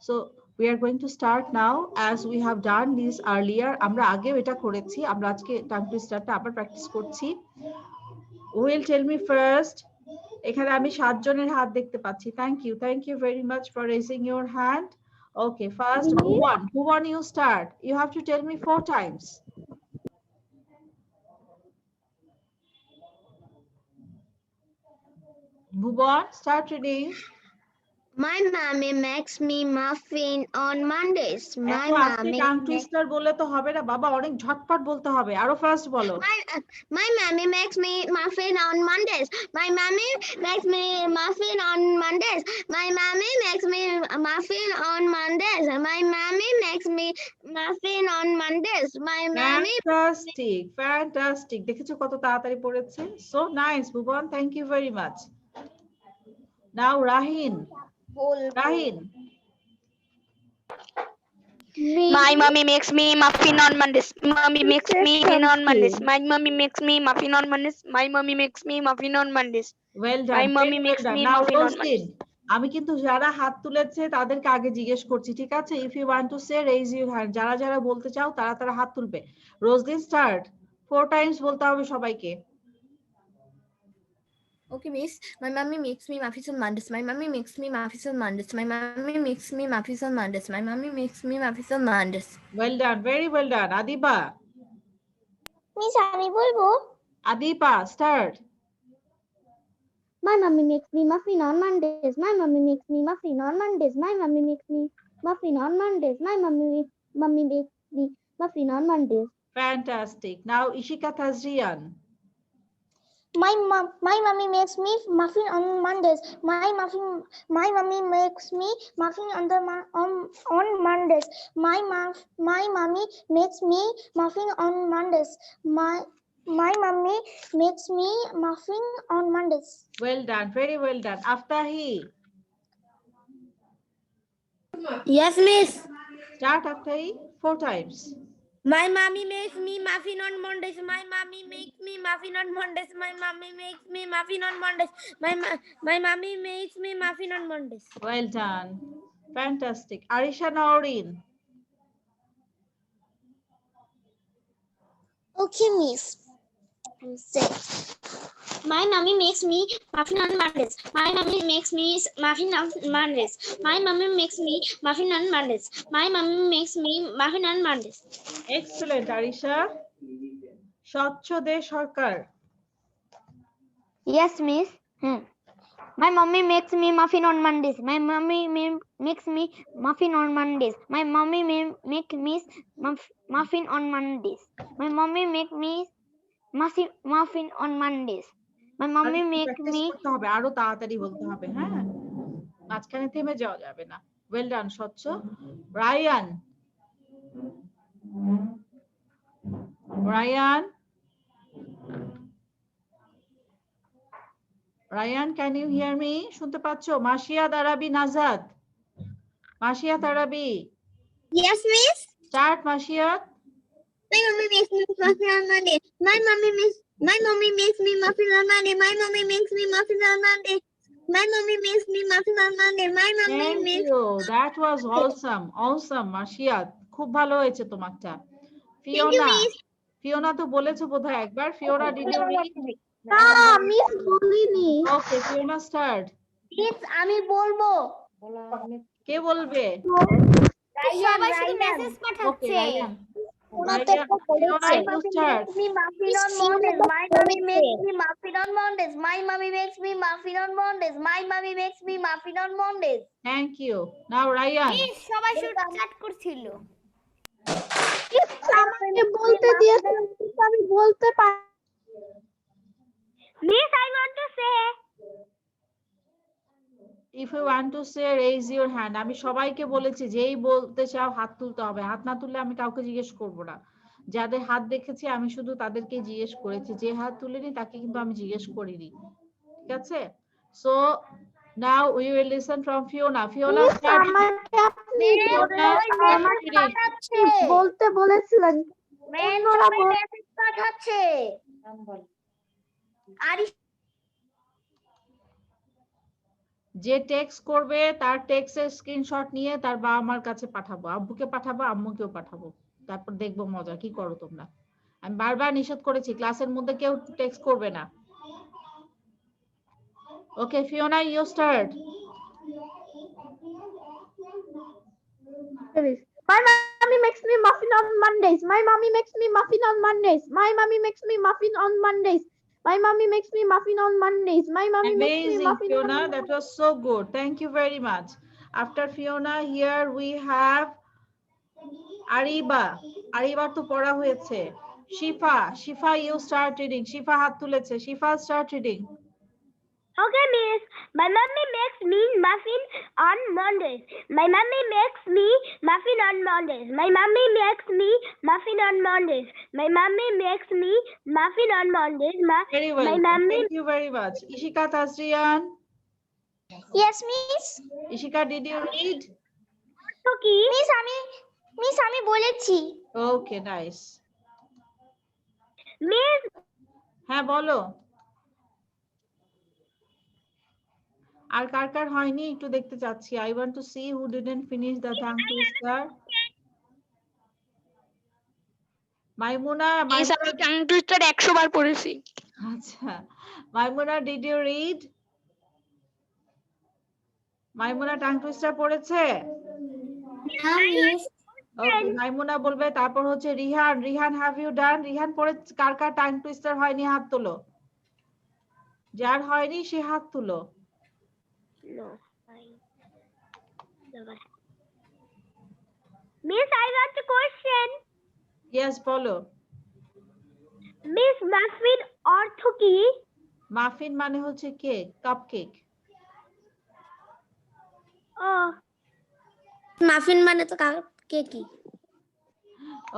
So we are going to start now as we have done this earlier. আমরা আগেও এটা করেছি, আমরা আজকে টাং টুইস্টারটা আবার প্র্যাকটিস করছি। Will tell me first. এখানে আমি 7 জনের হাত দেখতে পাচ্ছি। Thank you very much for raising your hand. Okay, first Bhuvan, you start. You have to tell me 4 times. Bhuvan, start reading. My mommy makes me muffin on Mondays. My এত আস্তে mommy tongue makes twister বললে তো হবে না বাবা, অনেক ঝটপট বলতে হবে, আরো ফাস্ট বলো। my mommy makes me muffin on Mondays. My mommy makes me muffin on Mondays. My mommy makes me muffin on Mondays. My mommy makes me muffin on Mondays. My mommy. Fantastic, fantastic, দেখেছো কত তাড়াতাড়ি পড়েছে। So nice, Bhuban, thank you very much. Now Rahin, Rahin. My mommy makes me muffin on Mondays. Mommy makes me muffin on Mondays. My mommy makes me muffin on Mondays. My mommy makes me muffin on Mondays. Well My done, mommy very well makes done. me now muffin on রোজদিন, আমি কিন্তু যারা হাত তুলেছে তাদেরকে আগে জিজ্ঞেস করছি, ঠিক আছে? If you want to say raise your hand, যারা যারা বলতে চাও তারা তারা হাত তুলবে। রোজদিন স্টার্ট, 4 টাইমস বলতে হবে সবাইকে। Okay, miss. My mommy makes me muffins on Mondays. My mommy makes me muffins on Mondays. My mommy makes me muffins on Mondays. My mommy makes me muffins on Mondays. Well done, very well done. Adiba, Miss, আমি বলবো। আদিপা start. My mommy makes me muffin on Mondays. My mommy makes me muffin on Mondays. My mommy makes me muffin on Mondays. My mommy makes me muffin on Mondays. Fantastic. Now Ishika Tazrian. My mommy makes me muffin on Mondays. My mommy makes me muffin on on Mondays. My mommy makes me muffin on Mondays. My mommy makes me muffin on Mondays. Well done, very well done. Aftahi Yes, miss. Start, Aftahi, 4 times. My mommy makes me muffin on Mondays. My mommy makes me muffin on Mondays. My mommy makes me muffin on Mondays. My mommy makes me muffin on Mondays. Well done, fantastic. Arisha Nowrin. Okay, miss. Say. My mommy makes me muffin on Mondays. My mommy makes me muffin on Mondays. My mommy makes me muffin on Mondays. My mommy makes me muffin on Mondays. Excellent Arisha. স্বচ্ছ দে সরকার। Yes, miss. My mommy makes me muffin on Mondays. My mommy makes me muffin on Mondays. My mommy make me muffin on Mondays. My mommy make me muffin on Mondays. My mommy make practice me. করতে হবে, আরো তাড়াতাড়ি বলতে হবে, হ্যাঁ, মাঝখানে থেমে যাওয়া যাবে না। ওয়েল ডান স্বচ্ছ। Rayan, Rayan, Rayan, can you hear me? শুনতে পাচ্ছো? Masiyat Arabi Najad, Masiyat Arabi Yes, miss. Start. Masiyat. My mommy makes me muffin on Monday. My mommy makes me muffin on Monday. My mommy makes me muffin on Monday. My mommy makes me muffin on Monday. My mommy thank makes. You, that was awesome, awesome Masiyat, খুব ভালো হয়েছে তোমারটা। Thank you, Fiona, miss. Fiona তো বলেছো বোধহয় একবার। Fiona, did you read? না, miss বলিনি। Okay, Fiona start. Miss, আমি বলবো। কে বলবে? সবাই শুধু মেসেজ ওকে, পাঠাচ্ছে। Ryan. Fiona, you start. Me muffin on Mondays. My mommy makes me muffin on Mondays. My mommy makes me muffin on Mondays. My mommy makes me muffin on Mondays. Thank you. Now Ryan. Miss, সবাই শুধু chat করছিল। আমাকে বলতে দিয়েছে, কিন্তু আমি বলতে পারি। Miss, I want to say. If you want to say raise your hand, আমি সবাইকে বলেছি যেই বলতে চাও হাত তুলতে হবে, হাত না তুললে আমি কাউকে জিজ্ঞেস করব না। যাদের হাত দেখেছি আমি শুধু তাদেরকে জিজ্ঞেস করেছি, যে হাত তুলেনি তাকে কিন্তু আমি জিজ্ঞেস করিনি, ঠিক আছে? So now we will listen from Fiona. Fiona start. আমাকে আপনি পাঠাচ্ছে। বলতে বলেছিলেন, অন্যরা মেসেজ পাঠাচ্ছে। আর যে টেক্সট করবে তার টেক্সটের স্ক্রিনশট নিয়ে তার বাবা মার কাছে পাঠাবো, আব্বুকে পাঠাবো, আম্মুকেও পাঠাবো, তারপর দেখবো মজা কি করো তোমরা। আমি বারবার নিষেধ করেছি ক্লাসের মধ্যে কেউ টেক্সট করবে না। Okay Fiona, you start. My mommy makes me muffin on Mondays. My mommy makes me muffin on Mondays. My mommy makes me muffin on Mondays. My mommy makes me muffin on Mondays. My mommy makes me Amazing, muffin on Fiona. That was so good. Thank you very much. After Fiona, here we have Ariba. Ariba তো পড়া হয়েছে। Shifa. Shifa, you start reading. Shifa হাত তুলেছে। Shifa, start reading. Okay, Miss. My mommy makes me muffin on Mondays. My mommy makes me muffin on Mondays. My mommy makes me muffin on Mondays. My mommy makes me muffin on Mondays. Very well. My mommy. Thank you very much. Ishika Tasrian. Yes, Miss. Ishika, did you read? Cookie. Miss, আমি বলেছি। Okay, nice. Miss. হ্যাঁ বলো। আর কার কার হয়নি একটু দেখতে চাচ্ছি। I want to see who didn't finish the tongue twister. Maimuna, Miss, আমি tongue twister 100 বার পড়েছি। আচ্ছা। মাইমুনা, did you read? Maimuna tongue twister পড়েছে? Okay, মাইমুনা বলবে, তারপর হচ্ছে Rihan. Rihan, have you done? Rihan পড়ে কার কার tongue twister হয়নি হাত তোলো। যার হয়নি সে হাত তুলো। No. Miss, I got a question. Yes, বলো। Miss, muffin অর্থ কি? মাফিন মানে হচ্ছে কেক, কাপকেক। Oh. মাফিন মানে তো কেকই।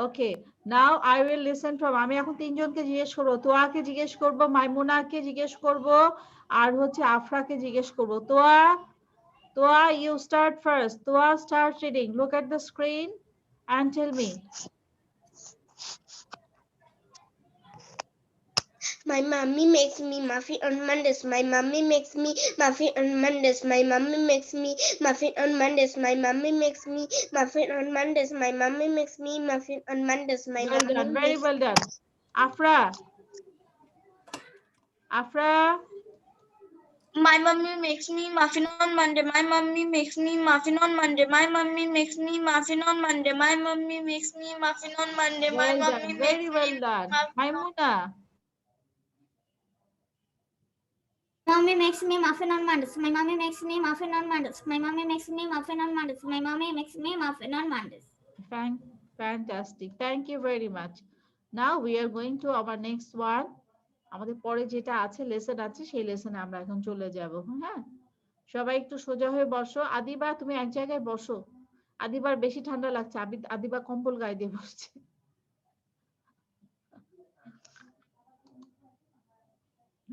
Okay, now I will listen from, আমি এখন তিনজনকে জিজ্ঞেস করবো। তোয়াকে জিজ্ঞেস করবো, মাইমুনাকে জিজ্ঞেস করবো, আর হচ্ছে আফরাকে জিজ্ঞেস করবো। তোয়া, you start first. Toya, start reading. Look at the screen and tell me. My mommy makes me muffin on Mondays. My mommy makes me muffin on Mondays. My mommy makes me muffin on Mondays. My mommy makes me muffin on Mondays. My mommy makes me muffin on Mondays. My Well mommy done, very makes well done. Afra. My mummy makes me muffin on Monday. My mummy makes me muffin on Monday. My mummy makes me muffin on Monday. My mummy makes me muffin on Monday. My Well mummy done, makes very me well done. Maimuna. Mommy makes me muffin on Mondays. My mommy makes me muffin on Mondays. My mommy makes me muffin on Mondays. My mommy makes me muffin on Mondays. Fantastic. Thank you very much. Now we are going to our next one. আমাদের পরে যেটা আছে lesson আছে সেই লেসনে আমরা এখন চলে যাব। হ্যাঁ, সবাই একটু সোজা হয়ে বসো। আদিবা, তুমি এক জায়গায় বসো। আদিবার বেশি ঠান্ডা লাগছে। আদিবা কম্বল গায়ে দিয়ে বসছে।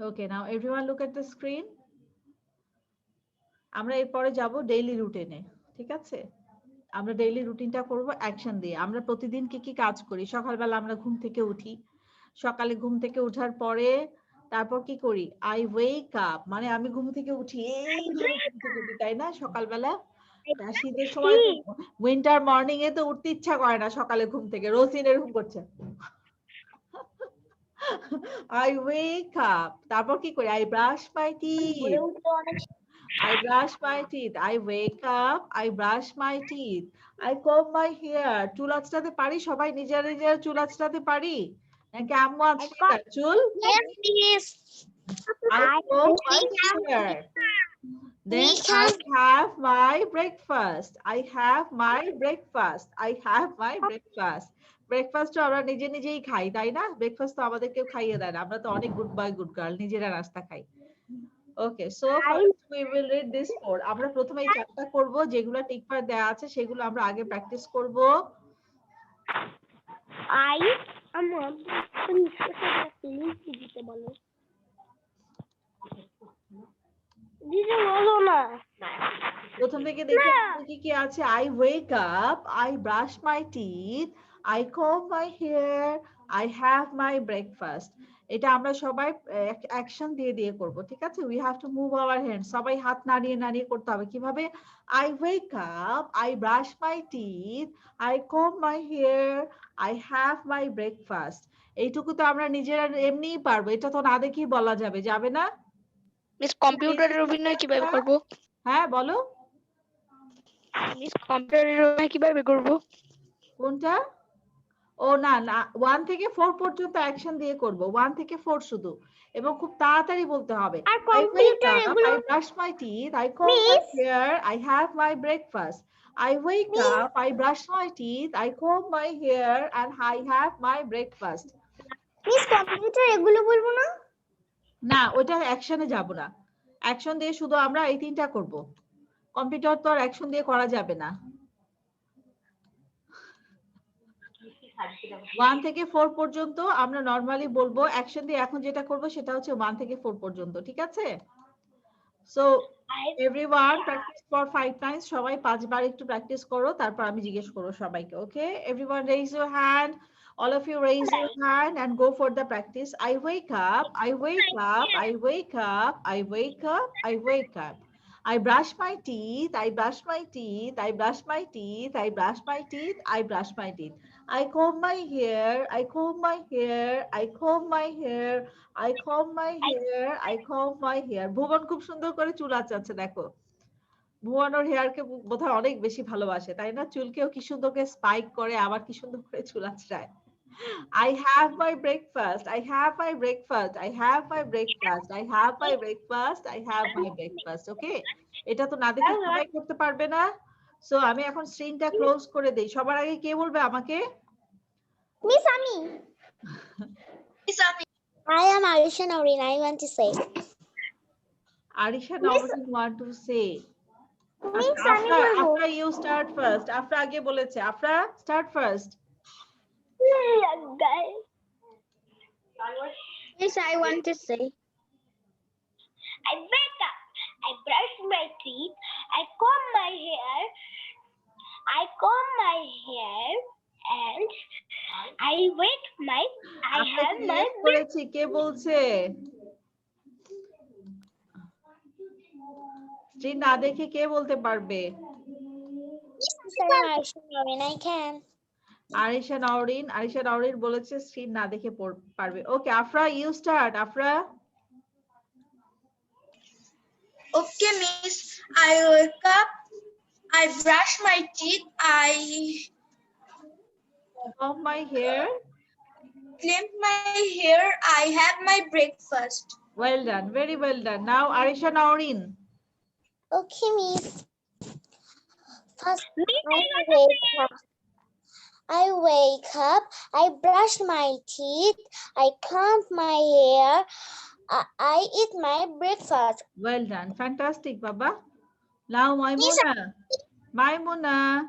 Okay, now everyone look at the screen. আমরা এরপরে যাব ডেইলি রুটিনে। ঠিক আছে, আমরা ডেইলি রুটিনটা করব অ্যাকশন দিয়ে। আমরা প্রতিদিন কি কি কাজ করি? সকালবেলা আমরা ঘুম থেকে উঠি। সকালে ঘুম থেকে ওঠার পরে তারপর কি করি? আই ওয়েক আপ, মানে আমি ঘুম থেকে উঠি এইভাবে ঘুম থেকে উঠি, তাই না? সকালবেলা শীতের সময় উইন্টার মর্নিং এ তো উঠতে ইচ্ছা করে না সকালে ঘুম থেকে। রোজিন এরকম করছে। I wake up. তারপর কি করি? I brush my teeth. I brush my teeth. I wake up. I brush my teeth. I comb my hair. চুল আঁচড়াতে পারি? সবাই নিজের নিজের চুল আঁচড়াতে পারি? নাকি আম্মু আঁচড়ে দেয় চুল? Yes, miss. I comb my hair. Then I have my breakfast. I have my breakfast. I have my breakfast. Breakfast তো আমরা নিজে নিজেই খাই, তাই না? ব্রেকফাস্ট তো আমাদের কেউ খাইয়ে দেয় না। আমরা তো অনেক গুড বয় গুড গার্ল, নিজেরা নাস্তা খাই। Okay, so first we will read this four. আমরা প্রথমে এই চারটা করব, যেগুলো টিকমার্ক দেয়া আছে সেগুলো আমরা আগে প্র্যাকটিস করব। দিতে বলো। দিদি বলো না। প্রথম থেকে দেখি কি কি আছে। I wake up, I brush my teeth, I comb my hair, I have my breakfast. এটা আমরা সবাই অ্যাকশন দিয়ে দিয়ে করব, ঠিক আছে? We have to move our hands. সবাই হাত নাড়িয়ে নাড়িয়ে করতে হবে। কিভাবে? I wake up, I brush my teeth, I comb my hair, I have my breakfast. এইটুকু তো আমরা নিজেরা এমনিই পারবো। এটা তো না দেখেই বলা যাবে, যাবে না? মিস, কম্পিউটারের অভিনয় কিভাবে করব? হ্যাঁ বলো। মিস, কম্পিউটারের অভিনয় কিভাবে করব? কোনটা? ও না না 1 থেকে 4 পর্যন্ত অ্যাকশন দিয়ে করব 1 থেকে 4 শুধু এবং খুব তাড়াতাড়ি বলতে হবে আর I wake কম্পিউটার up, এগুলো I brush my teeth, I comb my miss hair, I have my breakfast. I wake up, I brush my teeth, I comb my hair and I have my breakfast. Miss computer এগুলো বলবো না না ওটা অ্যাকশনে যাব না action দিয়ে শুধু আমরা এই তিনটা করব কম্পিউটার তো আর অ্যাকশন দিয়ে করা যাবে না 1 থেকে 4 পর্যন্ত আমরা নরমালি বলবো অ্যাকশন দিয়ে এখন যেটা করব সেটা হচ্ছে 1 থেকে 4 পর্যন্ত ঠিক আছে so everyone practice for 5 times সবাই 5 বার একটু প্র্যাকটিস করো তারপর আমি জিজ্ঞেস করব সবাইকে ওকে everyone raise your hand all of you raise your hand and go for the practice I wake up I wake up I wake up I wake up I wake up I brush my teeth I brush my teeth I brush my teeth I brush my teeth I brush my teeth I comb my hair I comb my hair I comb my hair I comb my hair I comb my hair ভুবন খুব সুন্দর করে চুল আঁচাচ্ছে দেখো ভুবন ওর হেয়ারকে বোধহয় অনেক বেশি ভালোবাসে তাই না চুলকেও কি সুন্দর করে স্পাইক করে আবার কি সুন্দর করে চুল আঁচড়ায় I have my breakfast I have my breakfast I have my breakfast I have my breakfast I have my breakfast okay এটা তো না দেখে সবাই করতে পারবে না সো আমি এখন স্ক্রিনটা ক্লোজ করে দেই সবার আগে কে বলবে আমাকে মিস আমি Miss Ami. I am Arisha Naurin. I want to say. Arisha Naurin want to say miss আমি বলবো Afra you start first Afra আগে বলেছে Afra start first Yes, I want to say. I wake up I brush my teeth I comb my hair and I wake my I আপনাকে have my জিজ্ঞেস করেছি কে বলছে screen না দেখে কে বলতে পারবে I am Arisha Naurin. I can. Arisha Nowrin বলেছে screen না দেখে পারবে okay Afra you start Afra Okay, Miss. I wake up. I brush my teeth. I comb my hair clean my hair. I have my breakfast. well done very well done now Arisha Naurin Okay, Miss. First, I wake up. I brush my teeth. I comb my hair. I eat my breakfast. well done fantastic baba now Maimuna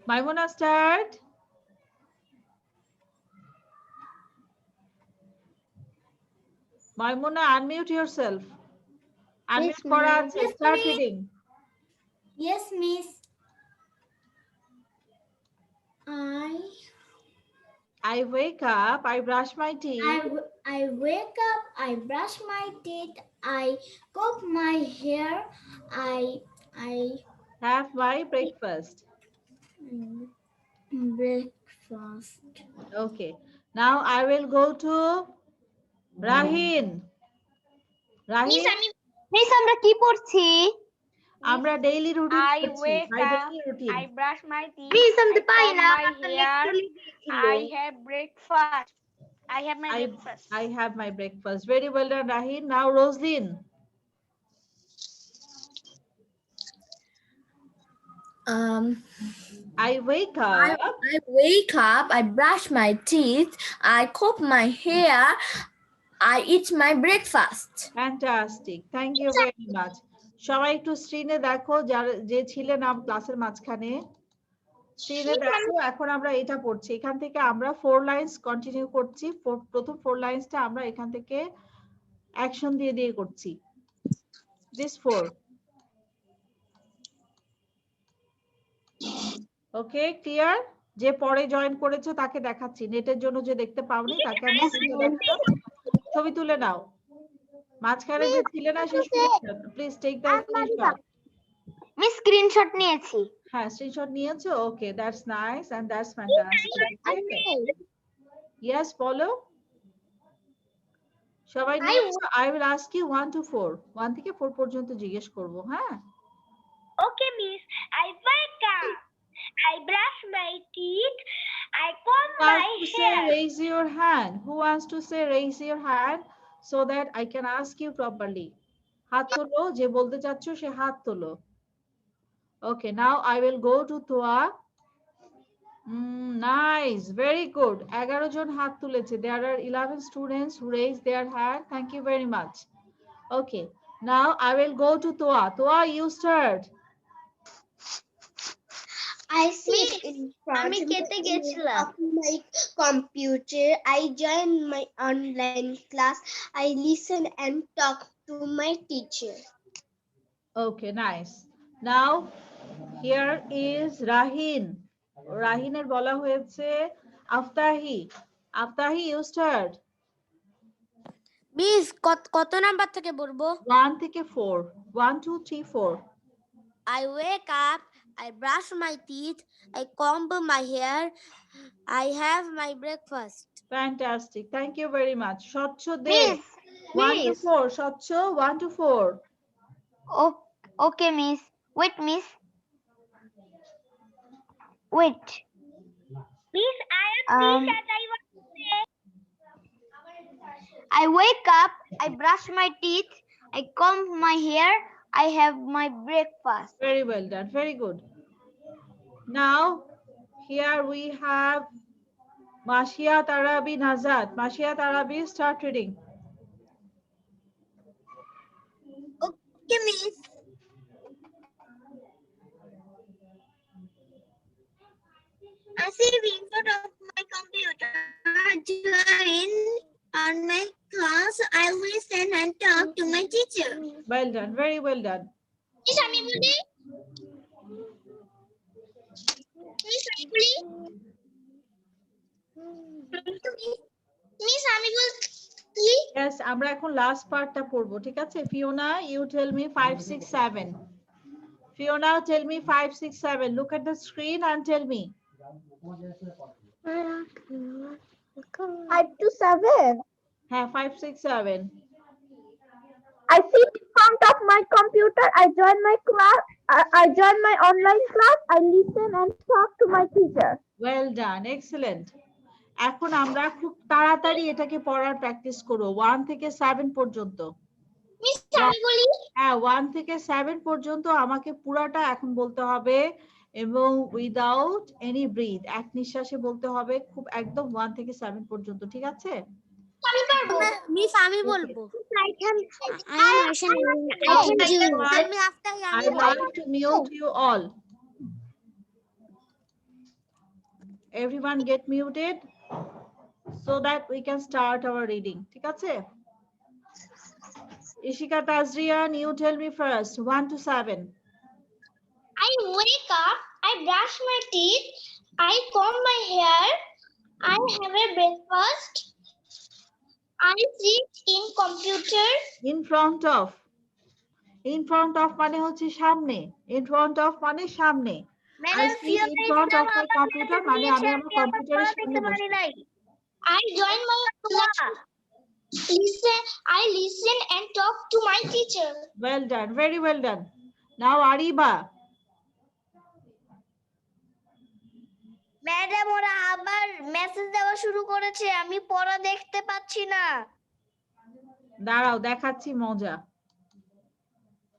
Maimuna start Maimuna unmute yourself unmute করা আছে start reading Yes, Miss. I wake up I brush my teeth I wake up, I brush my teeth, I comb my hair, I have my breakfast breakfast. okay now I will go to Rahin miss আমরা কি পড়ছি আমরা daily routine I wake up, daily routine I brush my teeth. Miss আমি তো I pi comb না my hair. I have breakfast. I have my breakfast. I have my breakfast very well done Rahin now Roslyn I wake up I wake up, I brush my teeth, I comb my hair, I eat my breakfast. fantastic thank you very much সবাই একটু স্ক্রিনে দেখো যে ছিলেন ক্লাসের মাঝখানে স্ক্রিনে দেখো এখন আমরা এটা পড়ছি এখান থেকে আমরা 4 লাইনস কন্টিনিউ করছি প্রথম 4 লাইনসটা আমরা এখান থেকে অ্যাকশন দিয়ে করছি this 4 ওকে ক্লিয়ার যে পরে জয়েন করেছো তাকে দেখাচ্ছি নেটের জন্য যে দেখতে পাওনি তাকে আমি ছবি তুলে নাও মাঝখানে যে ছিলে না সে please take the screenshot miss screenshot নিয়েছি হ্যাঁ স্ক্রিনশট নিয়েছো okay that's nice and that's fantastic yes follow সবাই নিয়েছো? I will ask you 1 to 4. 1 থেকে 4 পর্যন্ত জিজ্ঞেস করব, হ্যাঁ? Okay, miss. I wake up. I brush my teeth. I comb Who my wants to say hair. raise your hand? Who wants to say raise your hand so that I can ask you properly? হাত তোলো, যে বলতে চাচ্ছ সে হাত তোলো। Okay, now I will go to Toa. Nice, very good. 11 জন হাত তুলেছে। There are 11 students who raised their hand. Thank you very much. Okay, now I will go to Toa. Toa, you start. I sit in front of my computer. I join my online class. I listen and talk to my teacher. Okay, nice. Now here is Rahin. রাহিনের বলা হয়েছে আফতাহি। আফতাহি, you start. Miss কত number থেকে বলবো? 1 থেকে 4. 1 2 3 4. I wake up, I brush my teeth, I comb my hair, I have my breakfast. Fantastic. Thank you very much. স্বচ্ছ দে। Miss, 1 to miss. 4. স্বচ্ছ 1 to 4. Okay, miss. Wait, miss. Wait. Miss, I am teacher. I wake up, I brush my teeth, I comb my hair, I have my breakfast. Very well done. Very good. Now here we have Mashia Tarabi Nazat. Mashia Tarabi, start reading. Okay, miss. I sit in front of my computer. I join on my class. I listen and talk to my teacher. Well done. Very well done. Miss, আমি বলি? Miss, আমি বলি? Miss, আমি বলছি? Yes, আমরা এখন last পার্টটা পড়বো, ঠিক আছে? Fiona, you tell me 5 6 7. Fiona, tell me 5 6 7. Look at the screen and tell me. 5 to 7. হ্যাঁ, 5 6 7. I sit in front of my computer. I join my class. I join my online class. I listen and talk to my teacher. Well done. Excellent. এখন আমরা খুব তাড়াতাড়ি এটাকে পড়ার practice করব 1 থেকে 7 পর্যন্ত। Miss, আমি বলি? হ্যাঁ, 1 থেকে 7 পর্যন্ত আমাকে পুরাটা এখন বলতে হবে এবং উইদাউট এনি ব্রিথ, এক নিঃশ্বাসে বলতে হবে, খুব একদম 1 থেকে 7 পর্যন্ত, ঠিক আছে? আমি পারবো। মিস আমি বলবো। I like to mute you all. Everyone get muted so that we can start our reading. ঠিক আছে? Ishika Tazrian, you tell me first, 1 to 7. I wake up, I brush my teeth, I comb my hair, I have a breakfast, I sit in computer. In front of. In front of মানে হচ্ছে সামনে। In front of মানে সামনে। I sit in front of my computer মানে আমি আমার কম্পিউটারের সামনে বসে। I join my class. I listen and talk to my teacher. Well done, very well done. Now Ariba. Madam ওরা আবার মেসেজ দেওয়া শুরু করেছে, আমি পড়া দেখতে পাচ্ছি না। দাঁড়াও, দেখাচ্ছি মজা।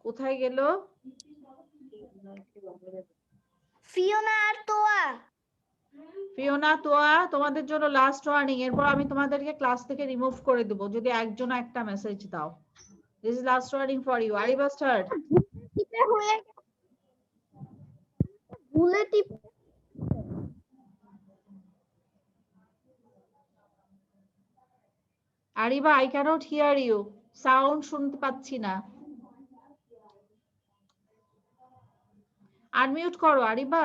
কোথায় গেল? ফিওনা আর তোয়া। ফিওনা, তোয়া, তোমাদের জন্য লাস্ট ওয়ার্নিং, এরপর আমি তোমাদেরকে ক্লাস থেকে রিমুভ করে দেব যদি একজন একটা মেসেজ দাও। This is last warning for you. Ariba, start. ভুলে টিপ Ariba, I cannot hear you. Sound শুনতে পাচ্ছি না। আনমিউট করো আরিবা।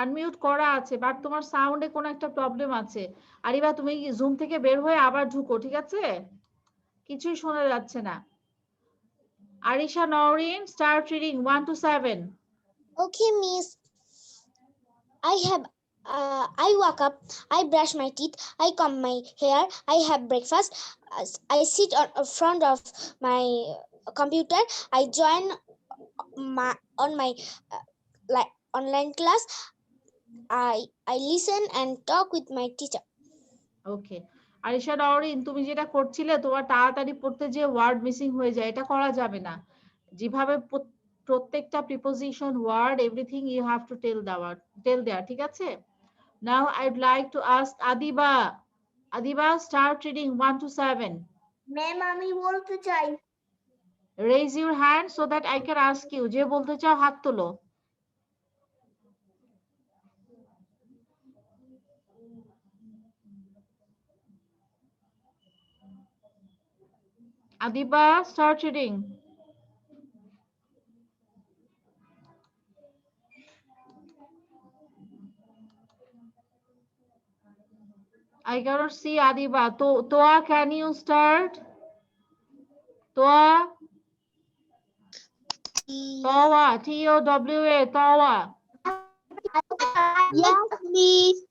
আনমিউট করা আছে, বাট তোমার সাউন্ডে কোনো একটা প্রবলেম আছে। আরিবা, তুমি জুম থেকে বের হয়ে আবার ঢুকো, ঠিক আছে? কিছুই শোনা যাচ্ছে না। Arisha Nowrin, start reading 1 to 7. Okay, miss. I have I wake up, I brush my teeth, I comb my hair, I have breakfast, I sit on front of my computer, I join my like online class, I listen and talk with my teacher. ওকে, আরিশা নওরিন, তুমি যেটা করছিলে তোমার তাড়াতাড়ি পড়তে যে word missing হয়ে যায়, এটা করা যাবে না। যেভাবে প্রত্যেকটা preposition word everything you have to tell there, ঠিক আছে? Now I'd like to ask Adiba. Adiba, start reading 1 to 7. Ma'am আমি বলতে চাই। Raise your hand so that I can ask you. যে বলতে চাও হাত তোলো। Adiba, start reading. I cannot see Adiba. Toa, can you start? Toa? Towa, T-O-W-A, Towa. Yes, please.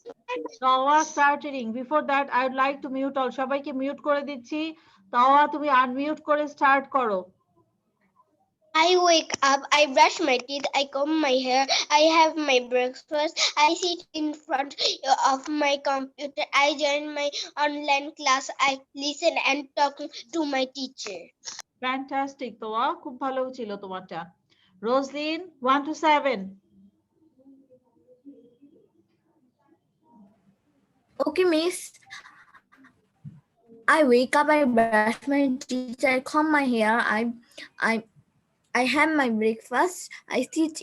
Towa, start reading. Before that, I would like to mute all. সবাইকে mute করে দিচ্ছি। Towa, তুমি unmute করে start করো। I wake up, I brush my teeth, I comb my hair, I have my breakfast, I sit in front of my computer, I join my online class, I listen and talk to my teacher. Fantastic, Towa, খুব ভালো ছিল তোমারটা। Roslyn, 1 to 7. Okay, miss. I wake up, I brush my teeth, I comb my hair, I have my breakfast, I sit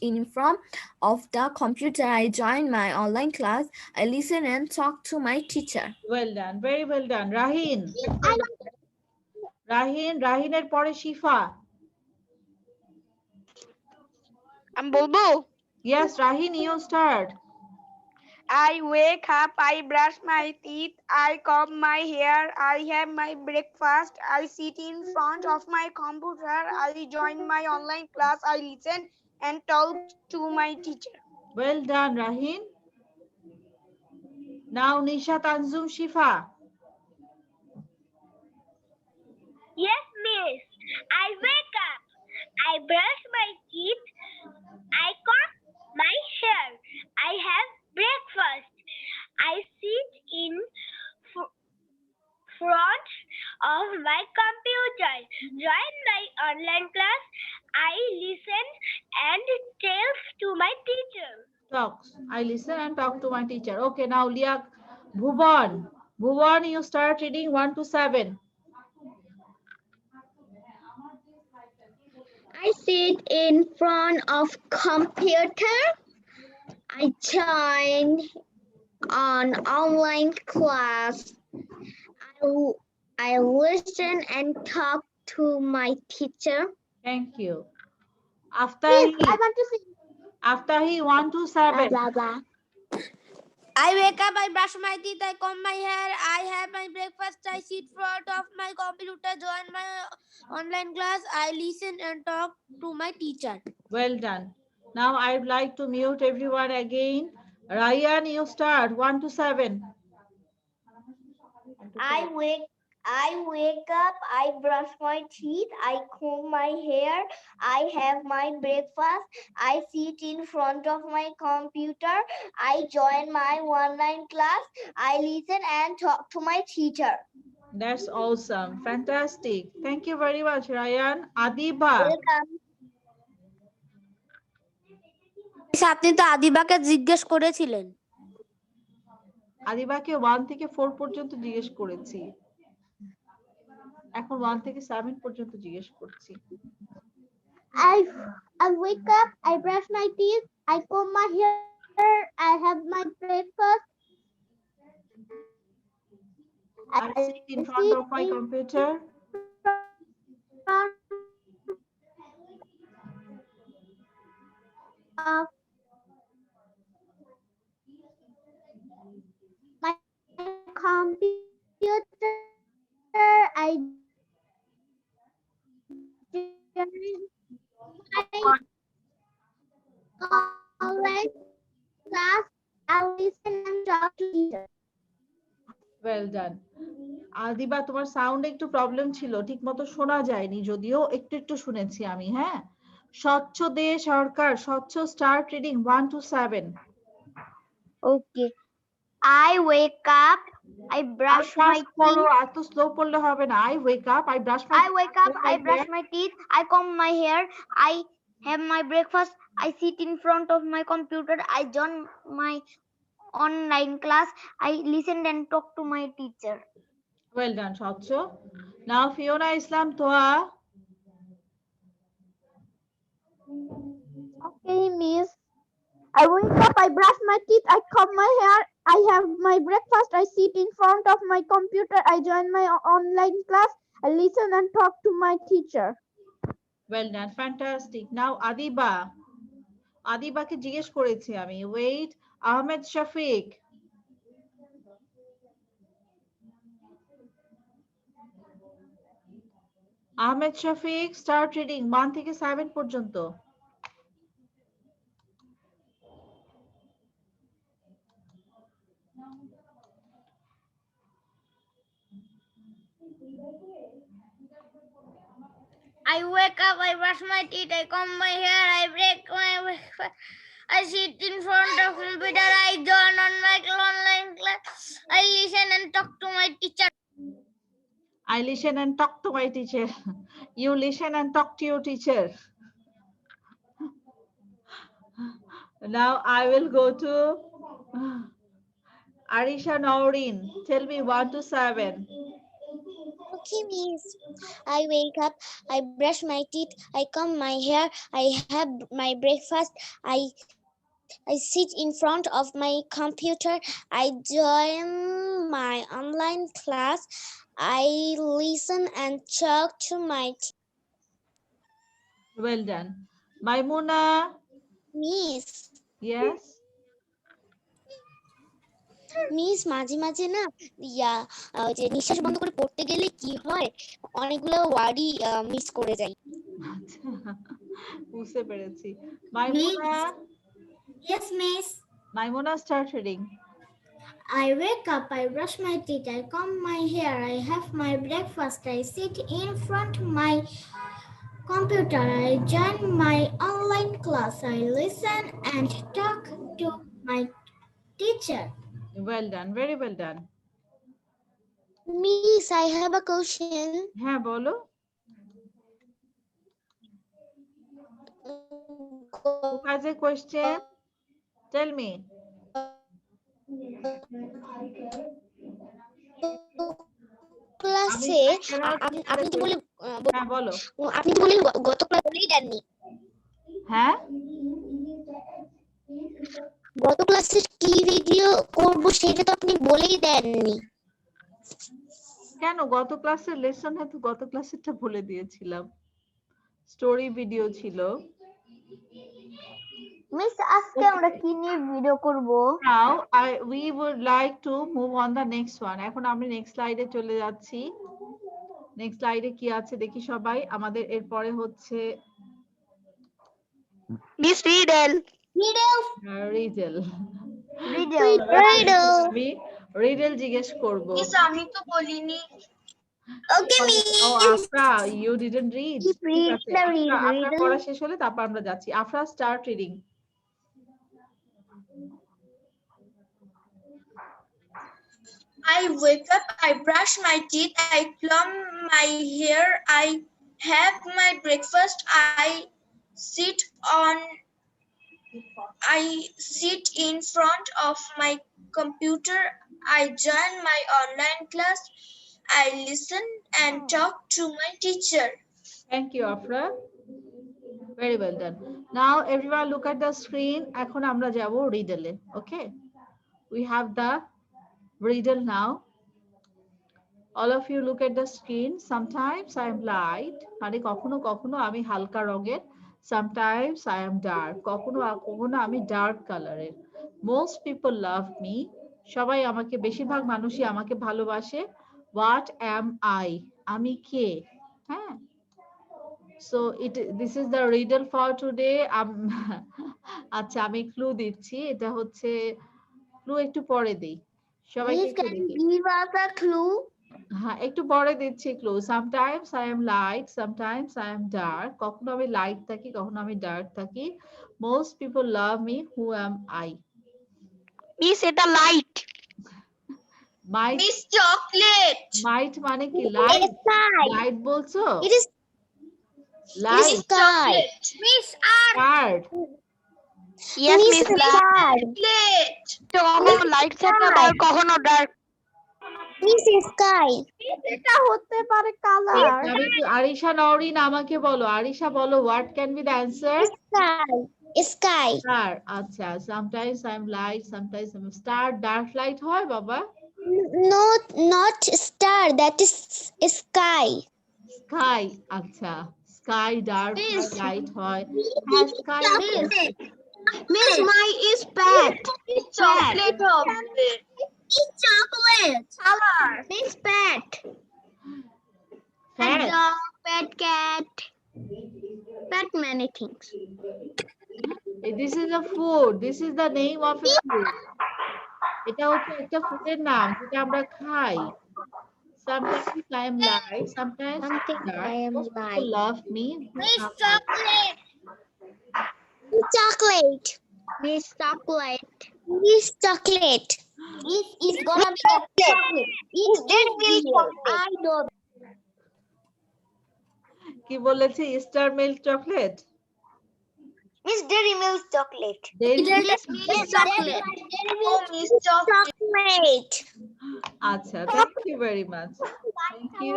in front of the computer, I join my online class, I listen and talk to my teacher. Well done, very well done. Rahin. রাহিনের পরে শিফা। আমি বলবো? Yes, Rahin, you start. I wake up, I brush my teeth, I comb my hair, I have my breakfast, I sit in front of my computer, I join my online class, I listen and talk to my teacher. Well done, Rahin. Now Nisha, Tanzum, Shifa. Yes, miss. I wake up. I brush my teeth. I comb my hair. I have breakfast. I sit in front of my computer. Join my online class. I listen and tell to my teacher. I listen and talk to my teacher. Okay, now Liak, Bhuvan. Bhuvan, you start reading 1 to 7. I sit in front of computer. I join on online class. I listen and talk to my teacher. Thank you. After Please, he, I want to sing. after he 1 to 7. Blah, blah. I wake up, I brush my teeth, I comb my hair, I have my breakfast, I sit in front of my computer, join my online class, I listen and talk to my teacher. Well done. Now I'd like to mute everyone again. Ryan, you start 1 to 7. I wake up, I brush my teeth, I comb my hair, I have my breakfast, I sit in front of my computer, I join my online class, I listen and talk to my teacher. That's awesome. Fantastic. Thank you very much, Ryan. Adiba. Welcome. আপনি তো আদিবাকে জিজ্ঞেস করেছিলেন। আদিবাকে 1 থেকে 4 পর্যন্ত জিজ্ঞেস করেছি। এখন 1 থেকে 7 পর্যন্ত জিজ্ঞেস করছি। I wake up, I brush my teeth, I comb my hair, I have my breakfast. I sit in front of my computer. My computer, I join my online class. I listen and talk to teacher. Well ডান। আদিবা, তোমার সাউন্ডে একটু problem ছিল, ঠিক মতো শোনা যায়নি, যদিও একটু একটু শুনেছি আমি। হ্যাঁ, স্বচ্ছ দে সরকার, স্বচ্ছ start reading 1 to 7। Okay. I wake up. I brush my teeth. এত স্লো পড়লে হবে না। I wake up, I brush my I wake up. I brush my teeth. I comb my hair. I have my breakfast. I sit in front of my computer. I join my online class. I listen and talk to my teacher. Well done স্বচ্ছ। নাও Fiona Islam Toya. Okay, miss. I wake up, I brush my teeth, I comb my hair, I have my breakfast, I sit in front of my computer, I join my online class, I listen and talk to my teacher. Well done, fantastic. Now Adiba. আদিবাকে জিজ্ঞেস করেছি আমি। Wait, Ahmed Shafiq. Ahmed Shafiq, start reading 1 থেকে 7 পর্যন্ত। I wake up, I brush my teeth, I comb my hair, I break my breakfast, I sit in front of computer, I join on my online class, I listen and talk to my teacher. I listen and talk to my teacher. You listen and talk to your teacher. Now I will go to Arisha Naurin. Tell me 1 to 7. Okay, miss. I wake up, I brush my teeth, I comb my hair, I have my breakfast, I sit in front of my computer, I join my online class, I listen and talk to my Well done. Maimuna. miss. Yes. Miss মাঝে মাঝে না যে নিঃশ্বাস বন্ধ করে পড়তে গেলে কি হয়, অনেকগুলো ওয়ার্ডই মিস করে যাই। বুঝতে পেরেছি। মাইমুনা। Yes, miss. Maimuna, start reading. I wake up, I brush my teeth, I comb my hair, I have my breakfast, I sit in front of my computer, I join my online class, I listen and talk to my teacher. Well done, very well done. Miss, I have a question. হ্যাঁ বলো। Who has a question? Tell me. ক্লাসে আপনি তো বলে হ্যাঁ বলো। আপনি তো বলেন গত ক্লাসে বলেই দেননি। হ্যাঁ, গত ক্লাসে কি ভিডিও করব সেটা তো আপনি বলেই দেননি। কেন? গত ক্লাসের লেসন তো গত ক্লাসেরটা বলে দিয়েছিলাম। স্টোরি ভিডিও ছিল। মিস আজকে আমরা কি নিয়ে ভিডিও করব? Now we would like to move on the next one. এখন আমি নেক্সট স্লাইডে চলে যাচ্ছি। নেক্সট স্লাইডে কি আছে দেখি সবাই। আমাদের এরপরে হচ্ছে মিস রিডেল। রিডেল। রিডেল। আমি রিডেল জিজ্ঞেস করব। মিস আমি তো বলিনি। Okay miss. Oh Afra, you didn't read. ঠিক আছে, আফরা পড়া শেষ হলে তারপর আমরা যাচ্ছি। Afra, start reading. I wake up, I brush my teeth, I comb my hair, I have my breakfast, I sit in front of my computer, I join my online class, I listen and talk to my teacher. Thank you, Afra. Very well done. Now everyone look at the screen. এখন আমরা যাব riddle A. Okay, we have the riddle now. All of you look at the screen. Sometimes I am light, মানে কখনো কখনো আমি হালকা রঙের, sometimes I am dark, কখনো কখনো আমি dark কালারের। Most people love me, সবাই আমাকে, বেশিরভাগ মানুষই আমাকে ভালোবাসে। What am I? আমি কে? হ্যাঁ, So this is the riddle for today. আচ্ছা আমি ক্লু দিচ্ছি, এটা হচ্ছে ক্লু একটু পরে দেই সবাইকে একটু দেখি। Give us a clue. হ্যাঁ একটু পরে দিচ্ছি clue. Sometimes I am light, sometimes I M dark. কখনো আমি লাইট থাকি, কখনো আমি ডার্ক থাকি। Most people love me, who am I? Miss এটা লাইট। মাইট, Miss Chocolate. মাইট মানে কি? লাইট, লাইট বলছো? It is light, sky. Miss card. Yes Miss miss sky. Chocolate. কখনো লাইট থাকে আবার কখনো ডার্ক। Miss sky. এটা হতে পারে কালার। আমি আরিশা নওরিন আমাকে বলো, আরিশা বলো what can be the answer? Sky. Sky. Star. আচ্ছা sometimes I am light, sometimes I am star. Dark light হয় বাবা? Not star. That is sky. Sky. আচ্ছা স্কাই ডার্ক লাইট হয়। হ্যাঁ sky. Miss my is pet. Chocolate. Chocolate. Color. Miss Pet. Pet. Dog, pet cat. Pet many things. This is a food. This is the name of a food. এটা হচ্ছে একটা ফুডের নাম যেটা আমরা খাই। Sometimes I am light, sometimes Something dark. I am Most people light. love me. Miss Chocolate. Chocolate. Miss Chocolate. Miss chocolate. This is gonna be a chocolate. It's very real. I know. কি বলেছে? Star milk chocolate. Miss Dairy Milk chocolate. Miss Chocolate. Oh, Miss Chocolate. Chocolate. আচ্ছা thank you very much, thank you.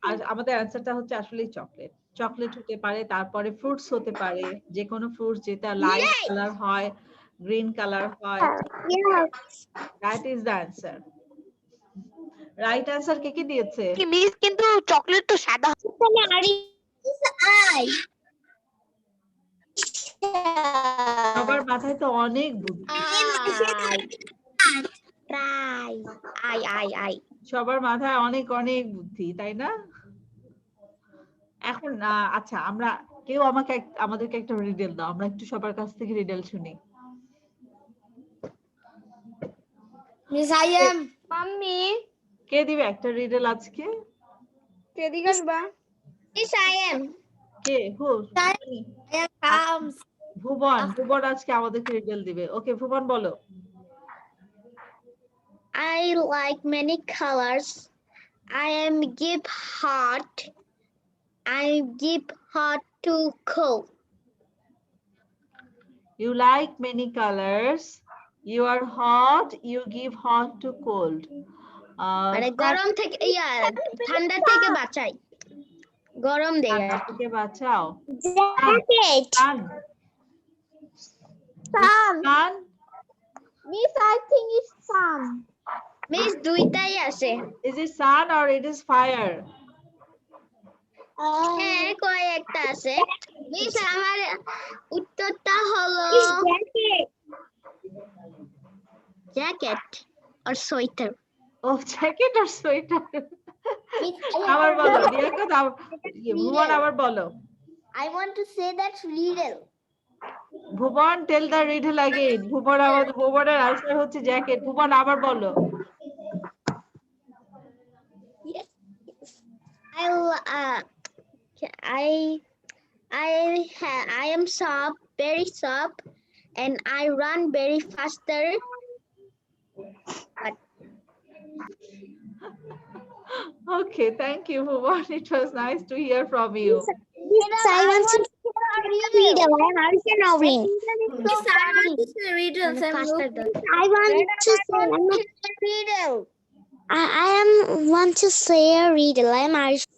আর আমাদের অ্যান্সারটা হচ্ছে আসলে chocolate. Chocolate হতে পারে, তারপরে ফ্রুটস হতে পারে, যে কোনো ফ্রুটস যেটা লাইট কালার হয়, গ্রিন কালার হয়। Yes. That is the answer. Right answer কে কি দিয়েছে? কি মিস কিন্তু চকলেট তো সাদা। সবার মাথায় তো অনেক বুদ্ধি, I. সবার মাথায় অনেক অনেক বুদ্ধি, তাই না? এখন আচ্ছা আমরা কেউ আমাদেরকে একটা রিডেল দাও, আমরা একটু সবার কাছ থেকে রিডেল শুনি। Miss I am. Mommy. কে দিবে একটা রিডেল আজকে? কে দিগাস বা? Miss I am. K? Who? Comes. ভুবন। ভুবন আজকে আমাদেরকে রিডেল দিবে। ওকে ভুবন বলো। I like many colors. I am give hot. I give hot to cold. You like many colors. You are hot. You give hot to cold. মানে গরম থেকে ঠান্ডা থেকে বাঁচাই, গরম দেয়। ঠান্ডা থেকে বাঁচাও। Jacket. Sun. Sun. Sun. Miss, I think it's sun. Miss দুইটাই আছে। Is it sun or it is fire? হ্যাঁ কয়েকটা আছে। মিস আমার উত্তরটা হলো জ্যাকেট আর sweater. Oh, jacket or sweater? আবার বলো রিয়াকত, ভুবন আবার বলো। I want to say that riddle. Bhuban tell the riddle again. ভুবনের আনসার হচ্ছে জ্যাকেট। ভুবন আবার বলো। I am soft, very soft, and I run very faster. Okay, thank you Bhuvan. It was nice to hear from you. I want to read a Arisha Nowrin. Miss I want to say riddles and Faster than I want to say riddle. want to say a riddle. I am Arisha.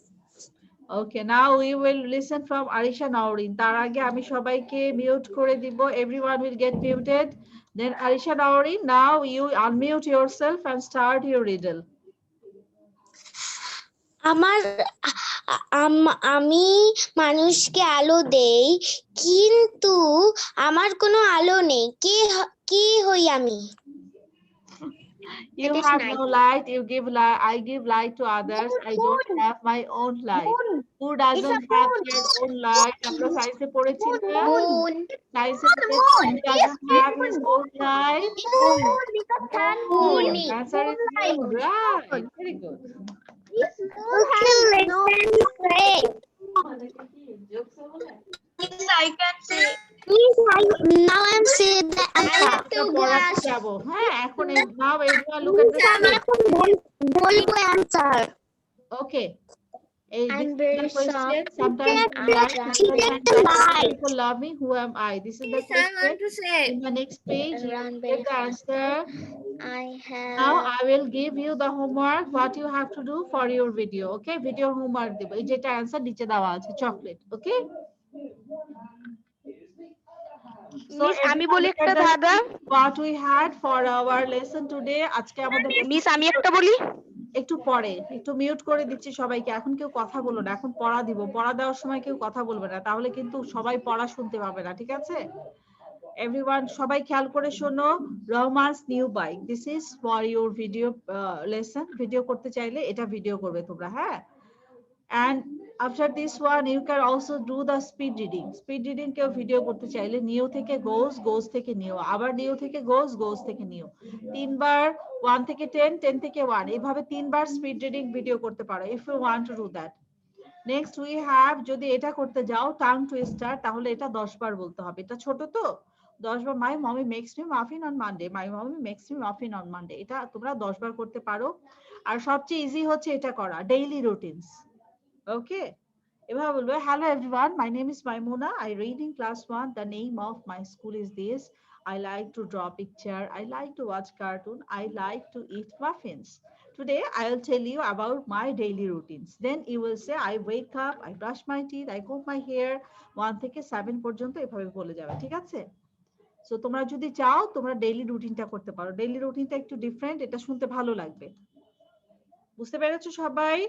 Okay, now we will listen from Arisha Nowrin. তার আগে আমি সবাইকে mute করে দিব। Everyone will get muted. Then Arisha Nowrin, now you unmute yourself and start your riddle. আমি মানুষকে আলো দেই কিন্তু আমার কোনো আলো নেই, কে হই আমি? You It is have night. no light. You give light. I give light to others. I don't have my own light. Who doesn't have their own light? আমরা সায়েন্সে পড়েছি না? Moon. সায়েন্সে পড়েছি who doesn't have his own light? Moon. Answer is moon. Right. Very good. Yes, I can say. Now I'm saying the answer. তো পড়াতে যাবো। হ্যাঁ, এখন now everyone look at the screen. বলবো answer. Okay. This I'm is very the question. sorry. Sometimes I'm like, trying sometimes to like, lie. people love me. Who am I? This is the Miss, I question. want to say. In the next page, you Run will very get the fast. answer. I have. Now I will give you the homework. What you have to do for your video. Okay? Video homework দেব। এই যেটা answer নিচে দেওয়া আছে chocolate. Okay? So আমি বলি everyone একটা look at দাদা what we had for our lesson today. আজকে আমাদের মিস আমি একটা বলি একটু পরে একটু মিউট করে দিচ্ছি সবাইকে। এখন কেউ কথা বলো না, এখন পড়া দিব। পড়া দেওয়ার সময় কেউ কথা বলবে না, তাহলে কিন্তু সবাই পড়া শুনতে পাবে না। ঠিক আছে? এভরিওয়ান সবাই খেয়াল করে শোনো। Rahman's new bike, this is for your video lesson. Video করতে চাইলে এটা ভিডিও করবে তোমরা, হ্যাঁ? And after this one you can also do the speed reading. Speed reading কেউ ভিডিও করতে চাইলে নিউ থেকে গোস, গোস থেকে নিউ, আবার নিউ থেকে গোস, গোস থেকে নিউ, তিনবার 1 থেকে 10, 10 থেকে 1, এইভাবে তিনবার স্পিড রিডিং ভিডিও করতে পারো if you want to do that. Next we have, যদি এটা করতে যাও টাং টুইস্টার, তাহলে এটা 10 বার বলতে হবে। এটা ছোট তো 10 বার। My mommy makes me muffin on Monday, my mommy makes me muffin on Monday, এটা তোমরা 10 বার করতে পারো। আর সবচেয়ে ইজি হচ্ছে এটা করা, ডেইলি রুটিনস। Okay, এভাবে বলবে, hello everyone, my name is Maimuna, I read in class 1, the name of my school is this, I like to draw picture, I like to watch cartoon, I like to eat muffins. Today I will tell you about my daily routines. Then you will say I wake up, I brush my teeth, I comb my hair, 1 থেকে 7 পর্যন্ত এভাবে বলে যাবে। ঠিক আছে? So তোমরা যদি চাও তোমরা ডেইলি রুটিনটা করতে পারো। ডেইলি রুটিনটা একটু ডিফারেন্ট, এটা শুনতে ভালো লাগবে। বুঝতে পেরেছো সবাই?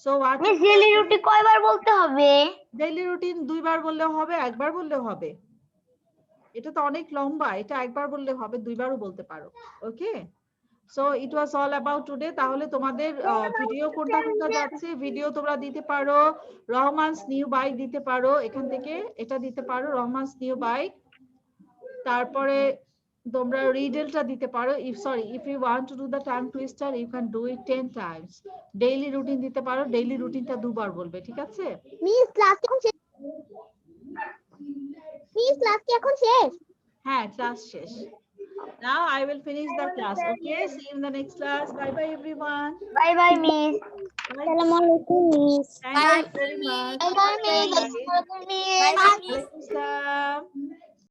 So what miss daily routine কয়বার বলতে হবে? ডেইলি রুটিন 2 বার বললেও হবে, একবার বললেও হবে। এটা তো অনেক লম্বা, এটা একবার বললে হবে, 2 বারও বলতে পারো। Okay? So it was all about today. তাহলে তোমাদের ভিডিও কোনটা কোনটা যাচ্ছে, ভিডিও তোমরা দিতে পারো রহমানস নিউ বাইক দিতে পারো, এখান থেকে এটা দিতে পারো রহমানস নিউ বাইক। তারপরে তোমরা রিডেলটা দিতে পারো। if you want to do the tongue twister you can do it 10 times. Daily routine দিতে পারো, ডেইলি রুটিনটা 2 বার বলবে। ঠিক আছে? মিস ক্লাস এখন শেষ। মিস ক্লাস কি এখন শেষ? হ্যাঁ, ক্লাস শেষ। Now I will finish the class. Okay, see you in the next class. Bye bye everyone. Bye bye miss. আসসালামু আলাইকুম miss. Thank you very much. Bye bye, miss. Bye. Bye bye, miss. Waalaikumsalam.